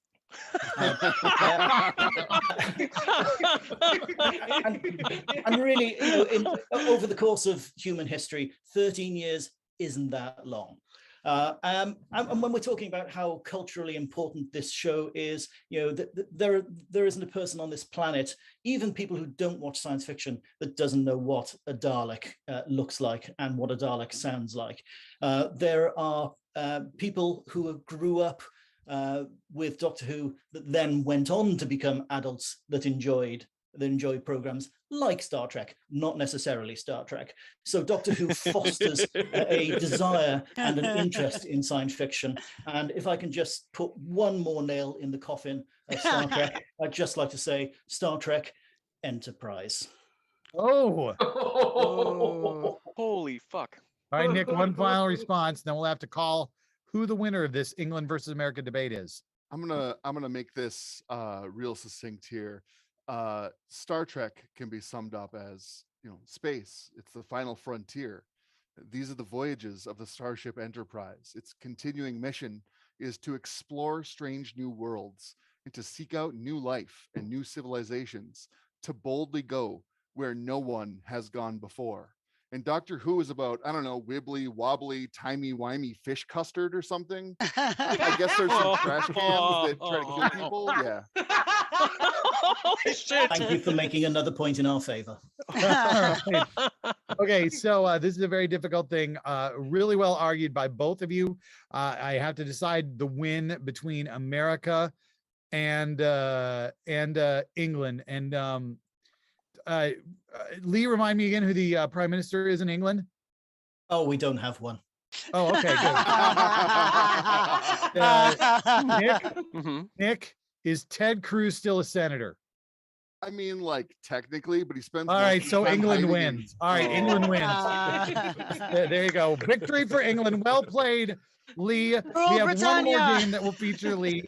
And really, over the course of human history, 13 years isn't that long. And when we're talking about how culturally important this show is, there isn't a person on this planet, even people who don't watch science fiction, that doesn't know what a Dalek looks like and what a Dalek sounds like. There are people who grew up with Doctor Who that then went on to become adults that enjoy programs like Star Trek, not necessarily Star Trek. So Doctor Who fosters a desire and an interest in science fiction. And if I can just put one more nail in the coffin of Star Trek, I'd just like to say Star Trek Enterprise. Oh. Holy fuck. All right, Nick, one final response, then we'll have to call who the winner of this England versus America debate is. I'm gonna make this real succinct here. Star Trek can be summed up as, space. It's the final frontier. These are the voyages of the Starship Enterprise. Its continuing mission is to explore strange new worlds and to seek out new life and new civilizations, to boldly go where no one has gone before. And Doctor Who is about, I don't know, wibbly, wobbly, timey-wimey fish custard or something. I guess there's some trash cans that try to kill people. Yeah. Holy shit. Thank you for making another point in our favor. Okay, so this is a very difficult thing. Really well argued by both of you. I have to decide the win between America and England. And Lee, remind me again who the Prime Minister is in England? Oh, we don't have one. Oh, okay, good. Nick, is Ted Cruz still a senator? I mean, like, technically, but he spends. All right, most of so the time England hiding wins. in- All right, England wins. There you go. Victory for England. Well played, Lee. Rule We have one more Britannia. game that will feature Lee.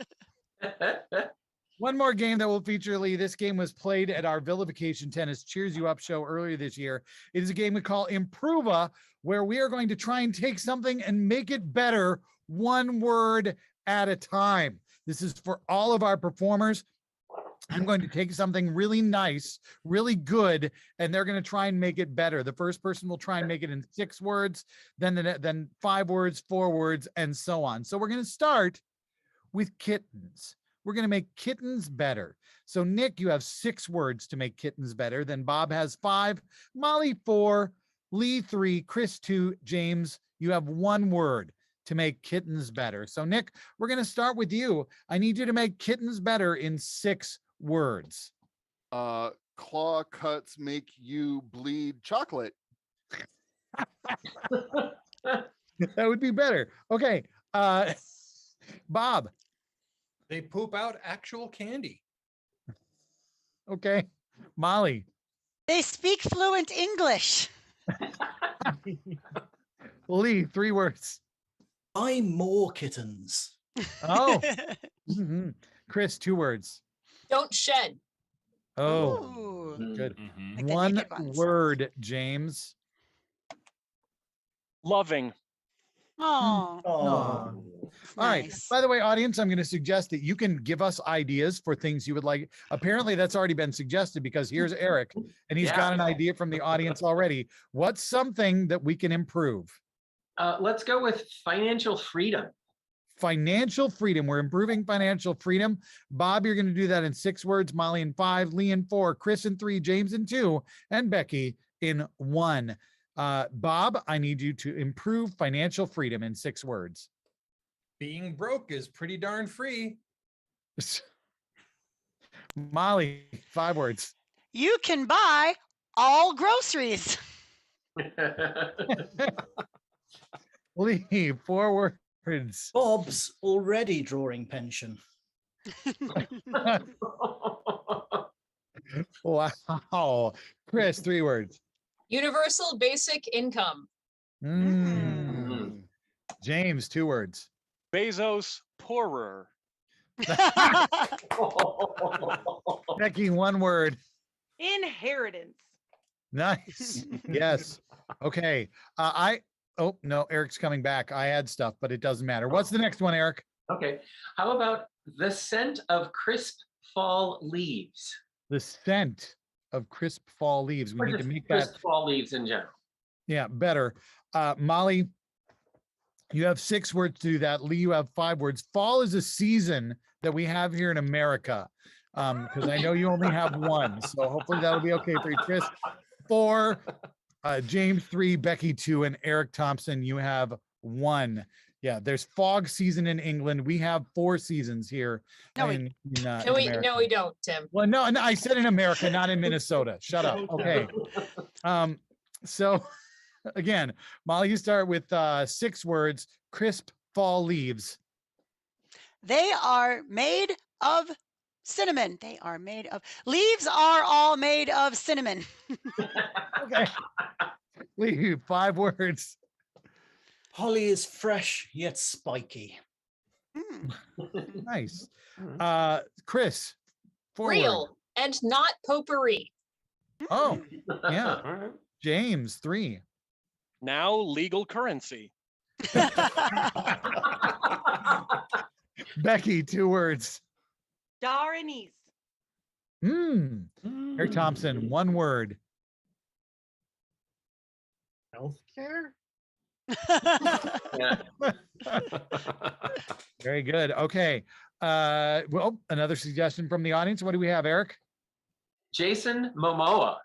One more game that will feature Lee. This game was played at our Vilification Tennis Cheers You Up show earlier this year. It is a game we call Improva, where we are going to try and take something and make it better one word at a time. This is for all of our performers. I'm going to take something really nice, really good, and they're going to try and make it better. The first person will try and make it in 6 words, then 5 words, 4 words, and so on. So we're going to start with kittens. We're going to make kittens better. So Nick, you have 6 words to make kittens better. Then Bob has 5, Molly 4, Lee 3, Chris 2, James, you have 1 word to make kittens better. So Nick, we're going to start with you. I need you to make kittens better in 6 words. Claw cuts make you bleed chocolate. That would be better. Okay. Bob. They poop out actual candy. Okay. Molly. They speak fluent English. Lee, 3 words. Buy more kittens. Oh. Mhm. Chris, 2 words. Don't shed. Oh, Ooh. good. Like the 1 naked ones. word, James. Loving. Oh, All right. nice. By the way, audience, I'm going to suggest that you can give us ideas for things you would like. Apparently, that's already been suggested because here's Eric, and he's got an idea from the audience already. What's something that we can improve? Let's go with financial freedom. Financial freedom. We're improving financial freedom. Bob, you're going to do that in 6 words. Molly in 5, Lee in 4, Chris in 3, James in 2, and Becky in 1. Bob, I need you to improve financial freedom in 6 words. Being broke is pretty darn free. Molly, 5 words. You can buy all groceries. Lee, 4 words. Bob's already drawing pension. Wow. Chris, 3 words. Universal basic income. Mm. James, 2 words. Bezos poorer. Becky, 1 word. Inheritance. Nice. Yes. Okay. Oh no, Eric's coming back. I had stuff, but it doesn't matter. What's the next one, Eric? Okay. How about the scent of crisp fall leaves? The scent of crisp fall leaves. We Or need to just make crisp that, fall leaves in general. yeah, better. Molly, you have 6 words to do that. Lee, you have 5 words. Fall is a season that we have here in America. Because I know you only have 1, so hopefully that'll be okay for you. Chris, 4, James 3, Becky 2, and Eric Thompson, you have 1. Yeah, there's fog season in England. We have 4 seasons here. No, in No, we don't, Tim. Well, no, I said in America, not in Minnesota. Shut up. Okay. So again, Molly, you start with 6 words, crisp fall leaves. They are made of cinnamon. They are made of leaves are all made of cinnamon. Okay. Lee, 5 words. Holly is fresh yet spiky. Nice. Chris, 4 Real words. and not potpourri. Oh, yeah. All right. James, 3. Now legal currency. Becky, 2 words. Dar anise. Eric Thompson, 1 word. Healthcare? Yeah. Very good. Okay. Well, another suggestion from the audience. What do we have, Eric? Jason Momoa.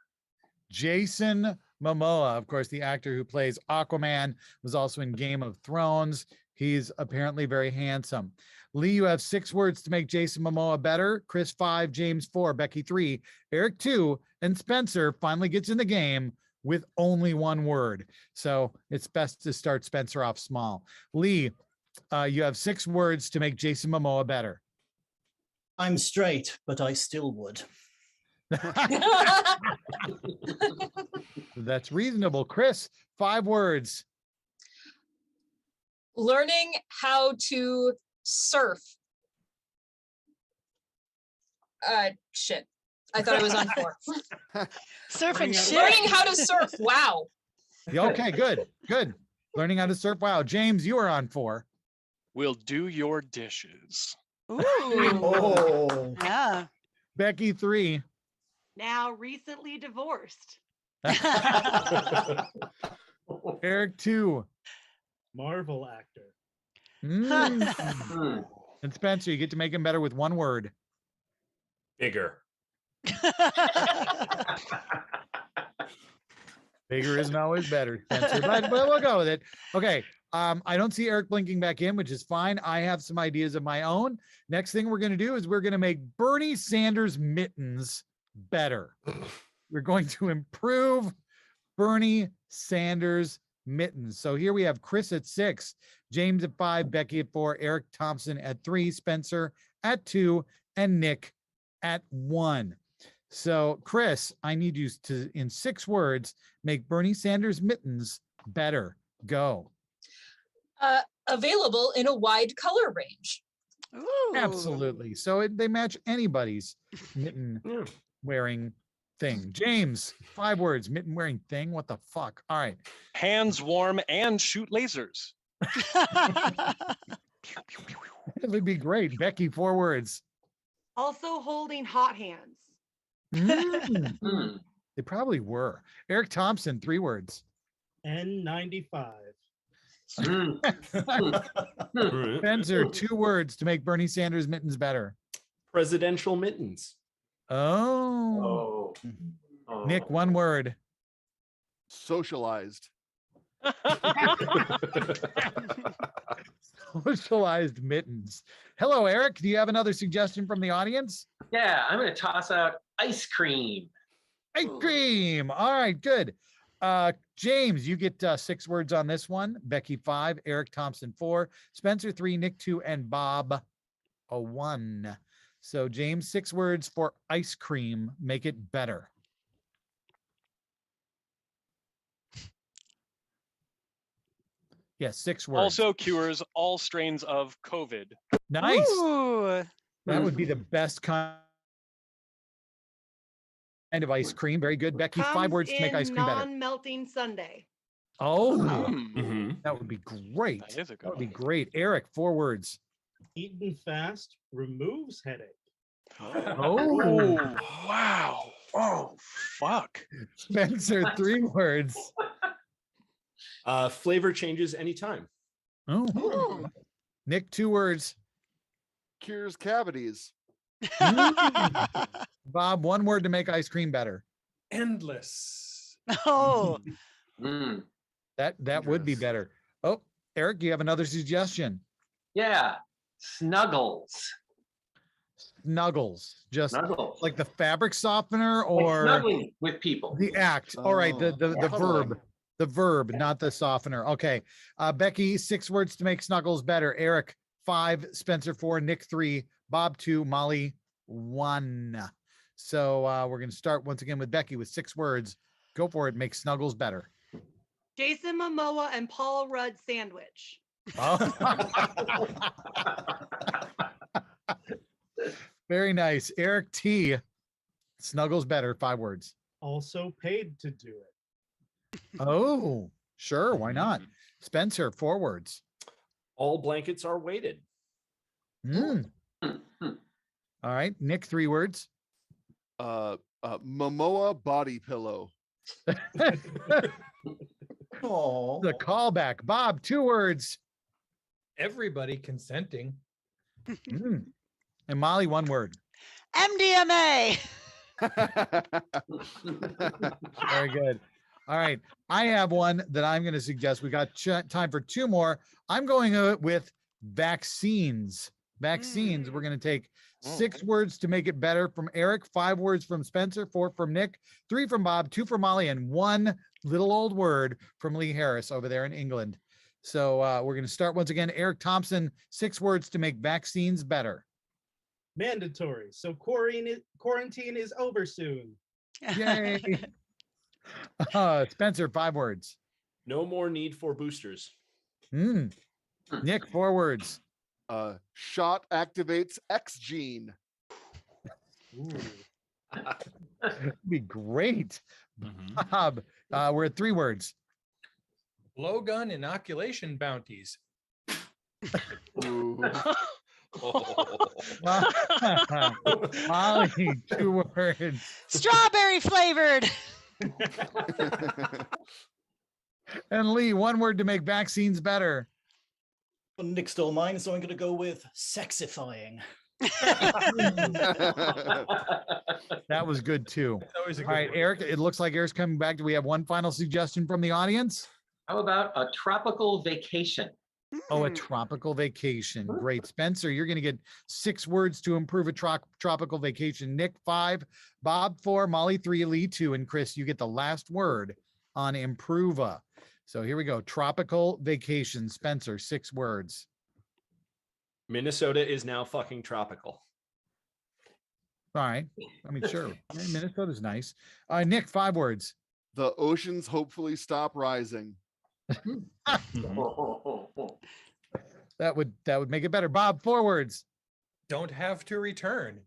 Jason Momoa, of course, the actor who plays Aquaman, was also in Game of Thrones. He's apparently very handsome. Lee, you have 6 words to make Jason Momoa better. Chris, 5, James, 4, Becky, 3, Eric, 2, and Spencer finally gets in the game with only 1 word. So it's best to start Spencer off small. Lee, you have 6 words to make Jason Momoa better. I'm straight, but I still would. That's reasonable. Chris, 5 words. Learning how to surf. Shit. I thought it was on 4. Surfing shit. Learning how to surf. Wow. Okay, good. Learning how to surf. Wow. James, you are on 4. We'll do your dishes. Ooh. Oh. Yeah. Becky, 3. Now recently divorced. Eric, 2. Marvel actor. And Spencer, you get to make him better with 1 word. Bigger. Bigger isn't always better, Spencer, but we'll go with it. Okay. I don't see Eric blinking back in, which is fine. I have some ideas of my own. Next thing we're going to do is we're going to make Bernie Sanders mittens better. We're going to improve Bernie Sanders mittens. So here we have Chris at 6, James at 5, Becky at 4, Eric Thompson at 3, Spencer at 2, and Nick at 1. So Chris, I need you to, in 6 words, make Bernie Sanders mittens better. Go. Available in a wide color range. Ooh. Absolutely. So they match anybody's mitten wearing thing. James, 5 words, mitten wearing thing. What the fuck? All right. Hands warm and shoot lasers. It would be great. Becky, 4 words. Also holding hot hands. They probably were. Eric Thompson, 3 words. N95. Spencer, 2 words to make Bernie Sanders mittens better. Presidential mittens. Oh. Nick, 1 word. Socialized. Socialized mittens. Hello, Eric. Do you have another suggestion from the audience? Yeah, I'm going to toss out ice cream. Ice cream. All right, good. James, you get 6 words on this one. Becky, 5, Eric Thompson, 4, Spencer, 3, Nick, 2, and Bob, a 1. So James, 6 words for ice cream. Make it better. Yes, 6 words. Also cures all strains of COVID. Nice. Ooh. That would be the best kind of ice cream. Very good, Becky. 5 Comes words to make ice in cream better. non-melting Sunday. Oh, Mhm. that would be great. That is a good That would be one. great. Eric, 4 words. Eaten fast removes headache. Oh, Wow. Oh, fuck. Spencer, 3 words. Flavor changes anytime. Oh, Nick, 2 words. Cures cavities. Bob, 1 word to make ice cream better. Endless. Oh, That would be better. Oh, Eric, you have another suggestion. Yeah. Snuggles. Snuggles, just Snuggles. like the fabric softener Like or snuggling with people. the act. All right, the Cuddling. verb. The verb, not the softener. Okay. Becky, 6 words to make snuggles better. Eric, 5, Spencer, 4, Nick, 3, Bob, 2, Molly, 1. So we're going to start once again with Becky with 6 words. Go for it. Make snuggles better. Jason Momoa and Paul Rudd sandwich. Oh. Very nice. Eric T. Snuggles better. 5 words. Also paid to do it. Oh, sure. Why not? Spencer, 4 words. All blankets are weighted. Mm. All right. Nick, 3 words. Momoa body pillow. Oh, The callback. Bob, 2 words. Everybody consenting. Mm. And Molly, 1 word. MDMA. Very good. All right. I have one that I'm going to suggest. We got time for 2 more. I'm going with vaccines. Vaccines. We're going to take 6 words to make it better from Eric, 5 words from Spencer, 4 from Nick, 3 from Bob, 2 from Molly, and 1 little old word from Lee Harris over there in England. So we're going to start once again. Eric Thompson, 6 words to make vaccines better. Mandatory. So quarantine is over soon. Yay. Spencer, 5 words. No more need for boosters. Nick, 4 words. Shot activates X gene. That'd be great. Bob, we're at 3 words. Blowgun inoculation bounties. Molly, 2 words. Strawberry flavored. And Lee, 1 word to make vaccines better. Nick stole mine, so I'm going to go with sexifying. That was good too. Always a All good right, one. Eric, it looks like Eric's coming back. Do we have one final suggestion from the audience? How about a tropical vacation? Oh, a tropical vacation. Great. Spencer, you're going to get 6 words to improve a tropical vacation. Nick, 5, Bob, 4, Molly, 3, Lee, 2, and Chris, you get the last word on improva. So here we go. Tropical vacation. Spencer, 6 words. Minnesota is now fucking tropical. All right. I mean, sure. Minnesota's nice. Nick, 5 words. The oceans hopefully stop rising. That would make it better. Bob, 4 words. Don't have to return.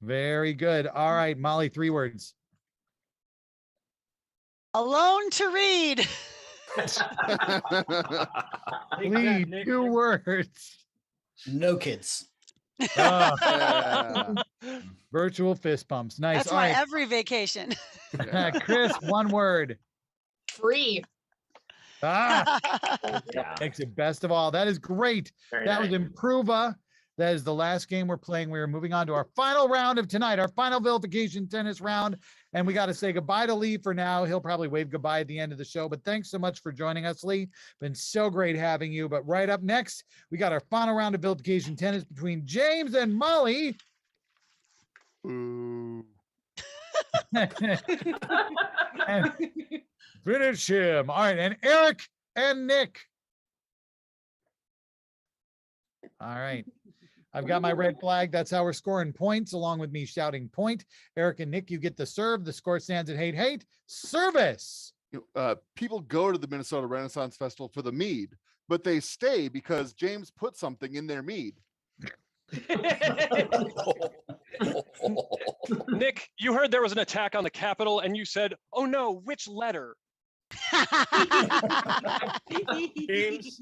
Very good. All right, Molly, 3 words. Alone to read. Lee, 2 words. No kids. Virtual fist bumps. Nice. That's All my right. every vacation. Chris, 1 word. Free. Makes it best of all. That is great. That was Improva. That is the last game we're playing. We are moving on to our final round of tonight, our final Vilification Tennis round. And we got to say goodbye to Lee for now. He'll probably wave goodbye at the end of the show. But thanks so much for joining us, Lee. Been so great having you. But right up next, we got our final round of Vilification Tennis between James and Molly. Ooh. And finish him. All right. And Eric and Nick. All right. I've got my red flag. That's how we're scoring points, along with me shouting point. Eric and Nick, you get the serve. The score stands at 8-8. Service. People go to the Minnesota Renaissance Festival for the mead, but they stay because James put something in their mead. Nick, you heard there was an attack on the Capitol and you said, oh no, which letter? James,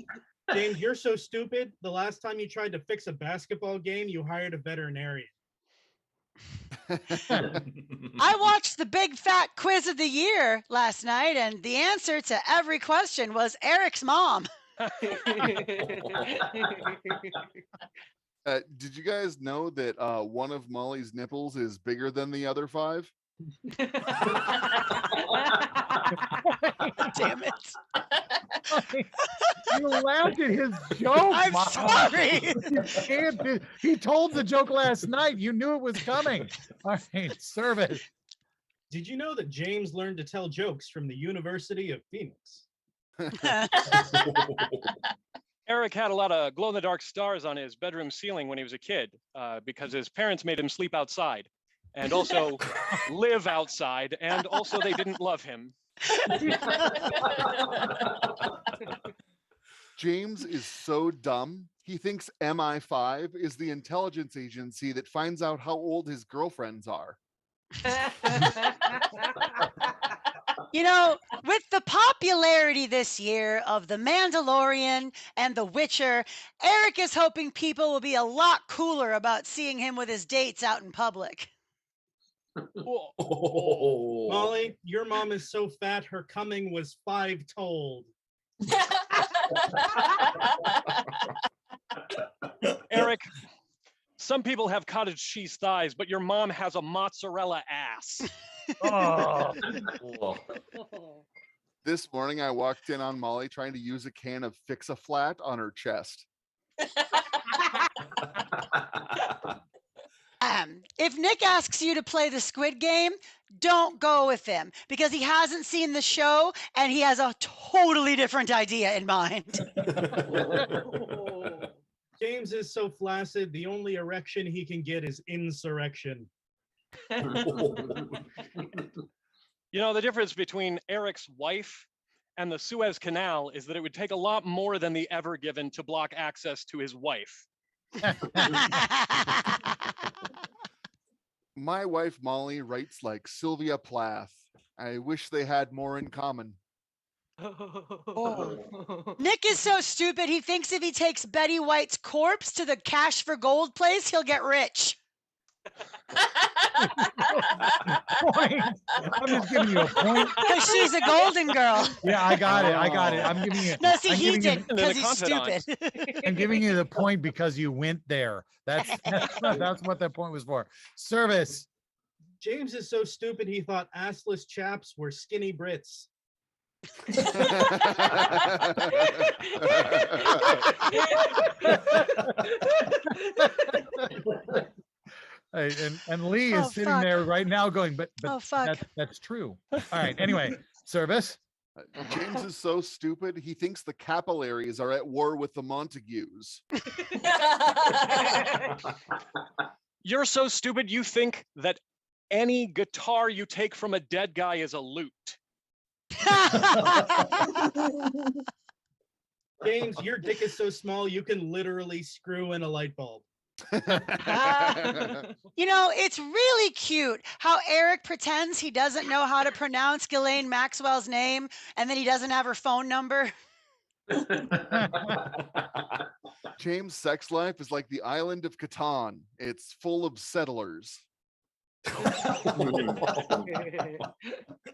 you're so stupid. The last time you tried to fix a basketball game, you hired a veterinarian. I watched the big fat quiz of the year last night, and the answer to every question was Eric's mom. Did you guys know that one of Molly's nipples is bigger than the other 5? Damn it. You laughed at his joke. I'm Mom. sorry. He told the joke last night. You knew it was coming. All right, Service. Did you know that James learned to tell jokes from the University of Phoenix? Eric had a lot of glow-in-the-dark stars on his bedroom ceiling when he was a kid because his parents made him sleep outside and also live outside, and also they didn't love him. James is so dumb. He thinks MI5 is the intelligence agency that finds out how old his girlfriends are. You know, with the popularity this year of The Mandalorian and The Witcher, Eric is hoping people will be a lot cooler about seeing him with his dates out in public. Molly, your mom is so fat, her coming was 5-told. Eric, some people have cottage cheese thighs, but your mom has a mozzarella ass. Oh. This morning, I walked in on Molly trying to use a can of Fix-A-Flat on her chest. If Nick asks you to play the Squid Game, don't go with him because he hasn't seen the show and he has a totally different idea in mind. James is so flaccid, the only erection he can get is insurrection. You know, the difference between Eric's wife and the Suez Canal is that it would take a lot more than the Ever Given to block access to his wife. My wife, Molly, writes like Sylvia Plath. I wish they had more in common. Nick is so stupid, he thinks if he takes Betty White's corpse to the Cash for Gold place, he'll get rich. Point. I'm just giving you a point. Because she's a golden girl. Yeah, I got it. I'm giving you. No, see, I'm he giving you- did because he's stupid. I'm giving you the point because you went there. That's what that point was for. Service. James is so stupid, he thought assless chaps were skinny Brits. And Lee is sitting there right now going, but Oh, fuck. that's true. All right. Anyway, Service. James is so stupid, he thinks the capillaries are at war with the Montagues. You're so stupid, you think that any guitar you take from a dead guy is a lute. James, your dick is so small you can literally screw in a light bulb. You know, it's really cute how Eric pretends he doesn't know how to pronounce Ghislaine Maxwell's name and then he doesn't have her phone number. James' sex life is like the island of Catan. It's full of settlers.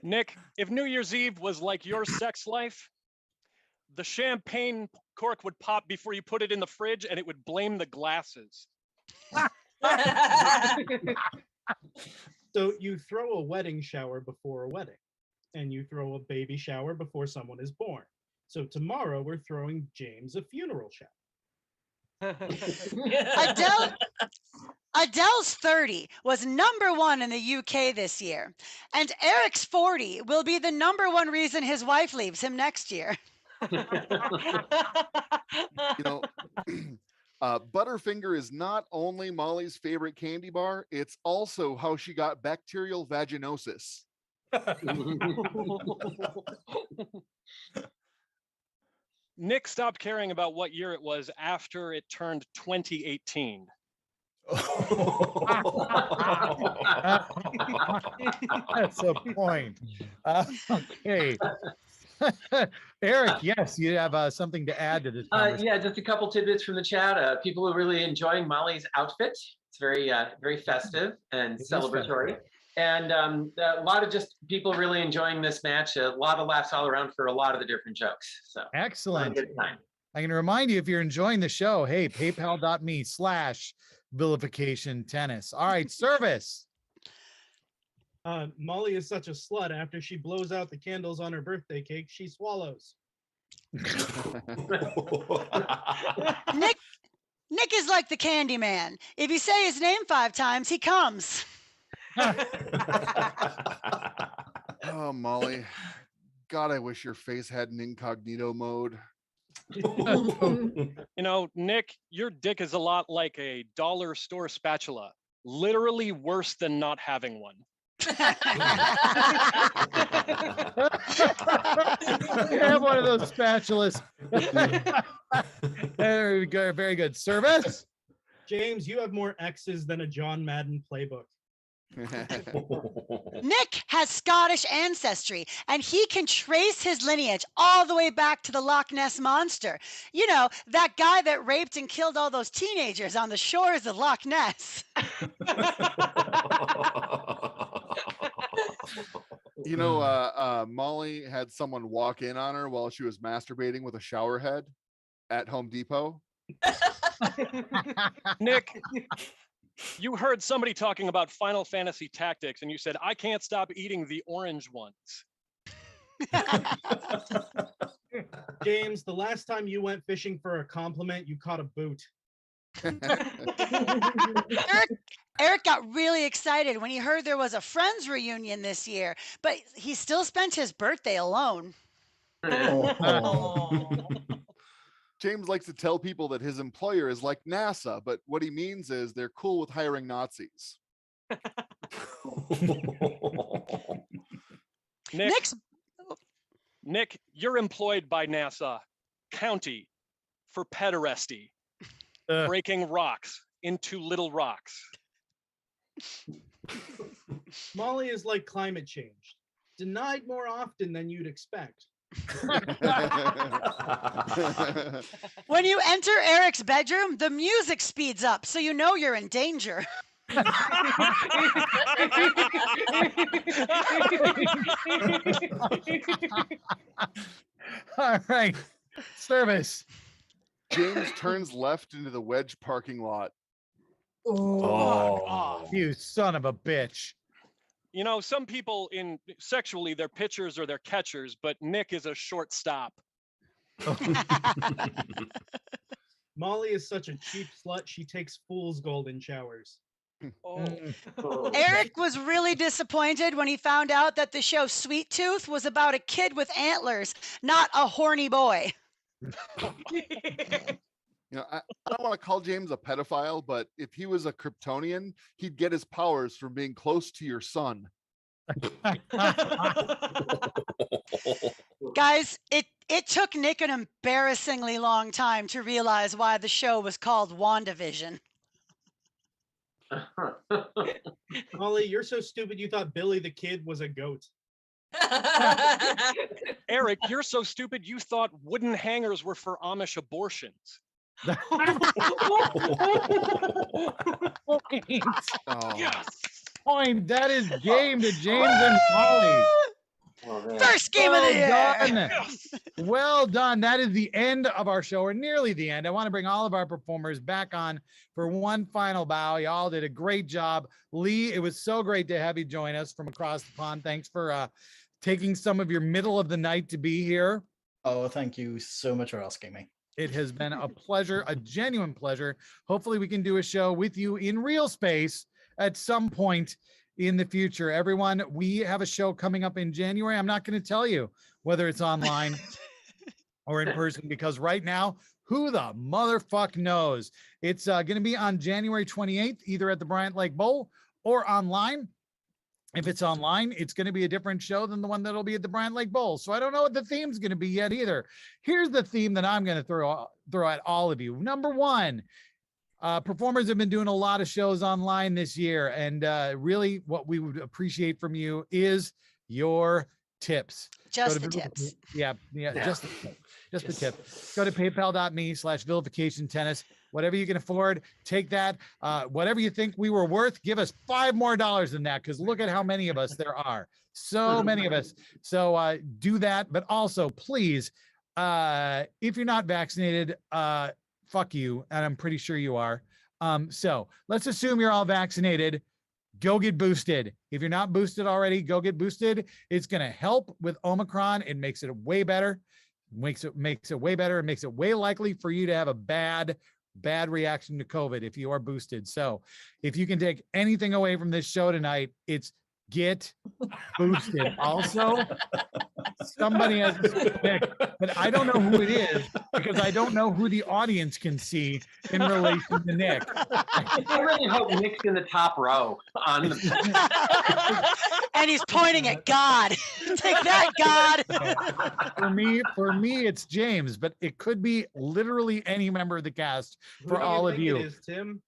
Nick, if New Year's Eve was like your sex life, the champagne cork would pop before you put it in the fridge and it would blame the glasses. So you throw a wedding shower before a wedding, and you throw a baby shower before someone is born. So tomorrow we're throwing James a funeral shower. Adele's 30 was #1 in the UK this year, and Eric's 40 will be the #1 reason his wife leaves him next year. You know, Butterfinger is not only Molly's favorite candy bar, it's also how she got bacterial vaginosis. Nick stopped caring about what year it was after it turned 2018. That's a point. Okay. Eric, yes, you have something to add to this conversation. Yeah, just a couple tidbits from the chat. People are really enjoying Molly's outfit. It's very festive and celebratory. And a lot of just people really enjoying this match. A lot of laughs all around for a lot of the different jokes. So excellent. Good time. I'm going to remind you, if you're enjoying the show, hey, paypal.me/Vilification Tennis. All right, service. Molly is such a slut. After she blows out the candles on her birthday cake, she swallows. Nick is like the candy man. If you say his name 5 times, he comes. Oh, Molly. God, I wish your face had an incognito mode. You know, Nick, your dick is a lot like a dollar store spatula. Literally worse than not having one. I have one of those spatulas. Very good. Very good. Service. James, you have more X's than a John Madden playbook. Nick has Scottish ancestry, and he can trace his lineage all the way back to the Loch Ness Monster. You know, that guy that raped and killed all those teenagers on the shores of Loch Ness. You know, Molly had someone walk in on her while she was masturbating with a shower head at Home Depot. Nick, you heard somebody talking about Final Fantasy Tactics, and you said, I can't stop eating the orange ones. James, the last time you went fishing for a compliment, you caught a boot. Eric got really excited when he heard there was a Friends reunion this year, but he still spent his birthday alone. James likes to tell people that his employer is like NASA, but what he means is they're cool with hiring Nazis. Nick, you're employed by NASA County for pederasty, breaking rocks into little rocks. Molly is like climate change, denied more often than you'd expect. When you enter Eric's bedroom, the music speeds up, so you know you're in danger. All right, service. James turns left into the wedge parking lot. Oh, you son of a bitch. You know, some people in sexually, they're pitchers or they're catchers, but Nick is a shortstop. Molly is such a cheap slut, she takes fool's gold in showers. Eric was really disappointed when he found out that the show Sweet Tooth was about a kid with antlers, not a horny boy. You know, I don't want to call James a pedophile, but if he was a Kryptonian, he'd get his powers from being close to your son. Guys, it took Nick an embarrassingly long time to realize why the show was called WandaVision. Molly, you're so stupid you thought Billy the Kid was a goat. Eric, you're so stupid you thought wooden hangers were for Amish abortions. Yes. Point. That is game to James and Molly. First game of the year. Done. Well done. That is the end of our show, or nearly the end. I want to bring all of our performers back on for one final bow. Y'all did a great job. Lee, it was so great to have you join us from across the pond. Thanks for taking some of your middle of the night to be here. Oh, thank you so much for asking me. It has been a pleasure, a genuine pleasure. Hopefully we can do a show with you in real space at some point in the future. Everyone, we have a show coming up in January. I'm not going to tell you whether it's online or in person, because right now, who the motherfuck knows? It's going to be on January 28th, either at the Bryant Lake Bowl or online. If it's online, it's going to be a different show than the one that'll be at the Bryant Lake Bowl. So I don't know what the theme's going to be yet either. Here's the theme that I'm going to throw at all of you. Number one, performers have been doing a lot of shows online this year. And really what we would appreciate from you is your tips. Just the tips. Yeah. Just the tip. Go to paypal.me/vilification tennis. Whatever you can afford, take that. Whatever you think we were worth, give us $5 more than that, because look at how many of us there are. So many of us. So do that. But also, please, if you're not vaccinated, fuck you. And I'm pretty sure you are. So let's assume you're all vaccinated. Go get boosted. If you're not boosted already, go get boosted. It's going to help with Omicron. It makes it way better. Makes it way better. It makes it way likely for you to have a bad reaction to COVID if you are boosted. So if you can take anything away from this show tonight, it's get boosted. Also, somebody has a pick, but I don't know who it is because I don't know who the audience can see in relation to Nick. I really hope Nick's in the top row on the. And he's pointing at God. Take that, God. For me, it's James, but it could be literally any member of the cast for all of you. It is Tim.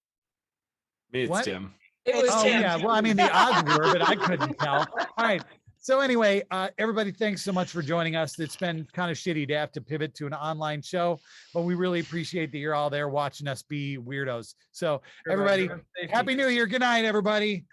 It's What? Tim. It was Tim. Yeah. Well, I mean, the odds were, but I couldn't tell. All right. So anyway, everybody, thanks so much for joining us. It's been kind of shitty to have to pivot to an online show, but we really appreciate that you're all there watching us be weirdos. So everybody, Happy New Year. Good night, everybody.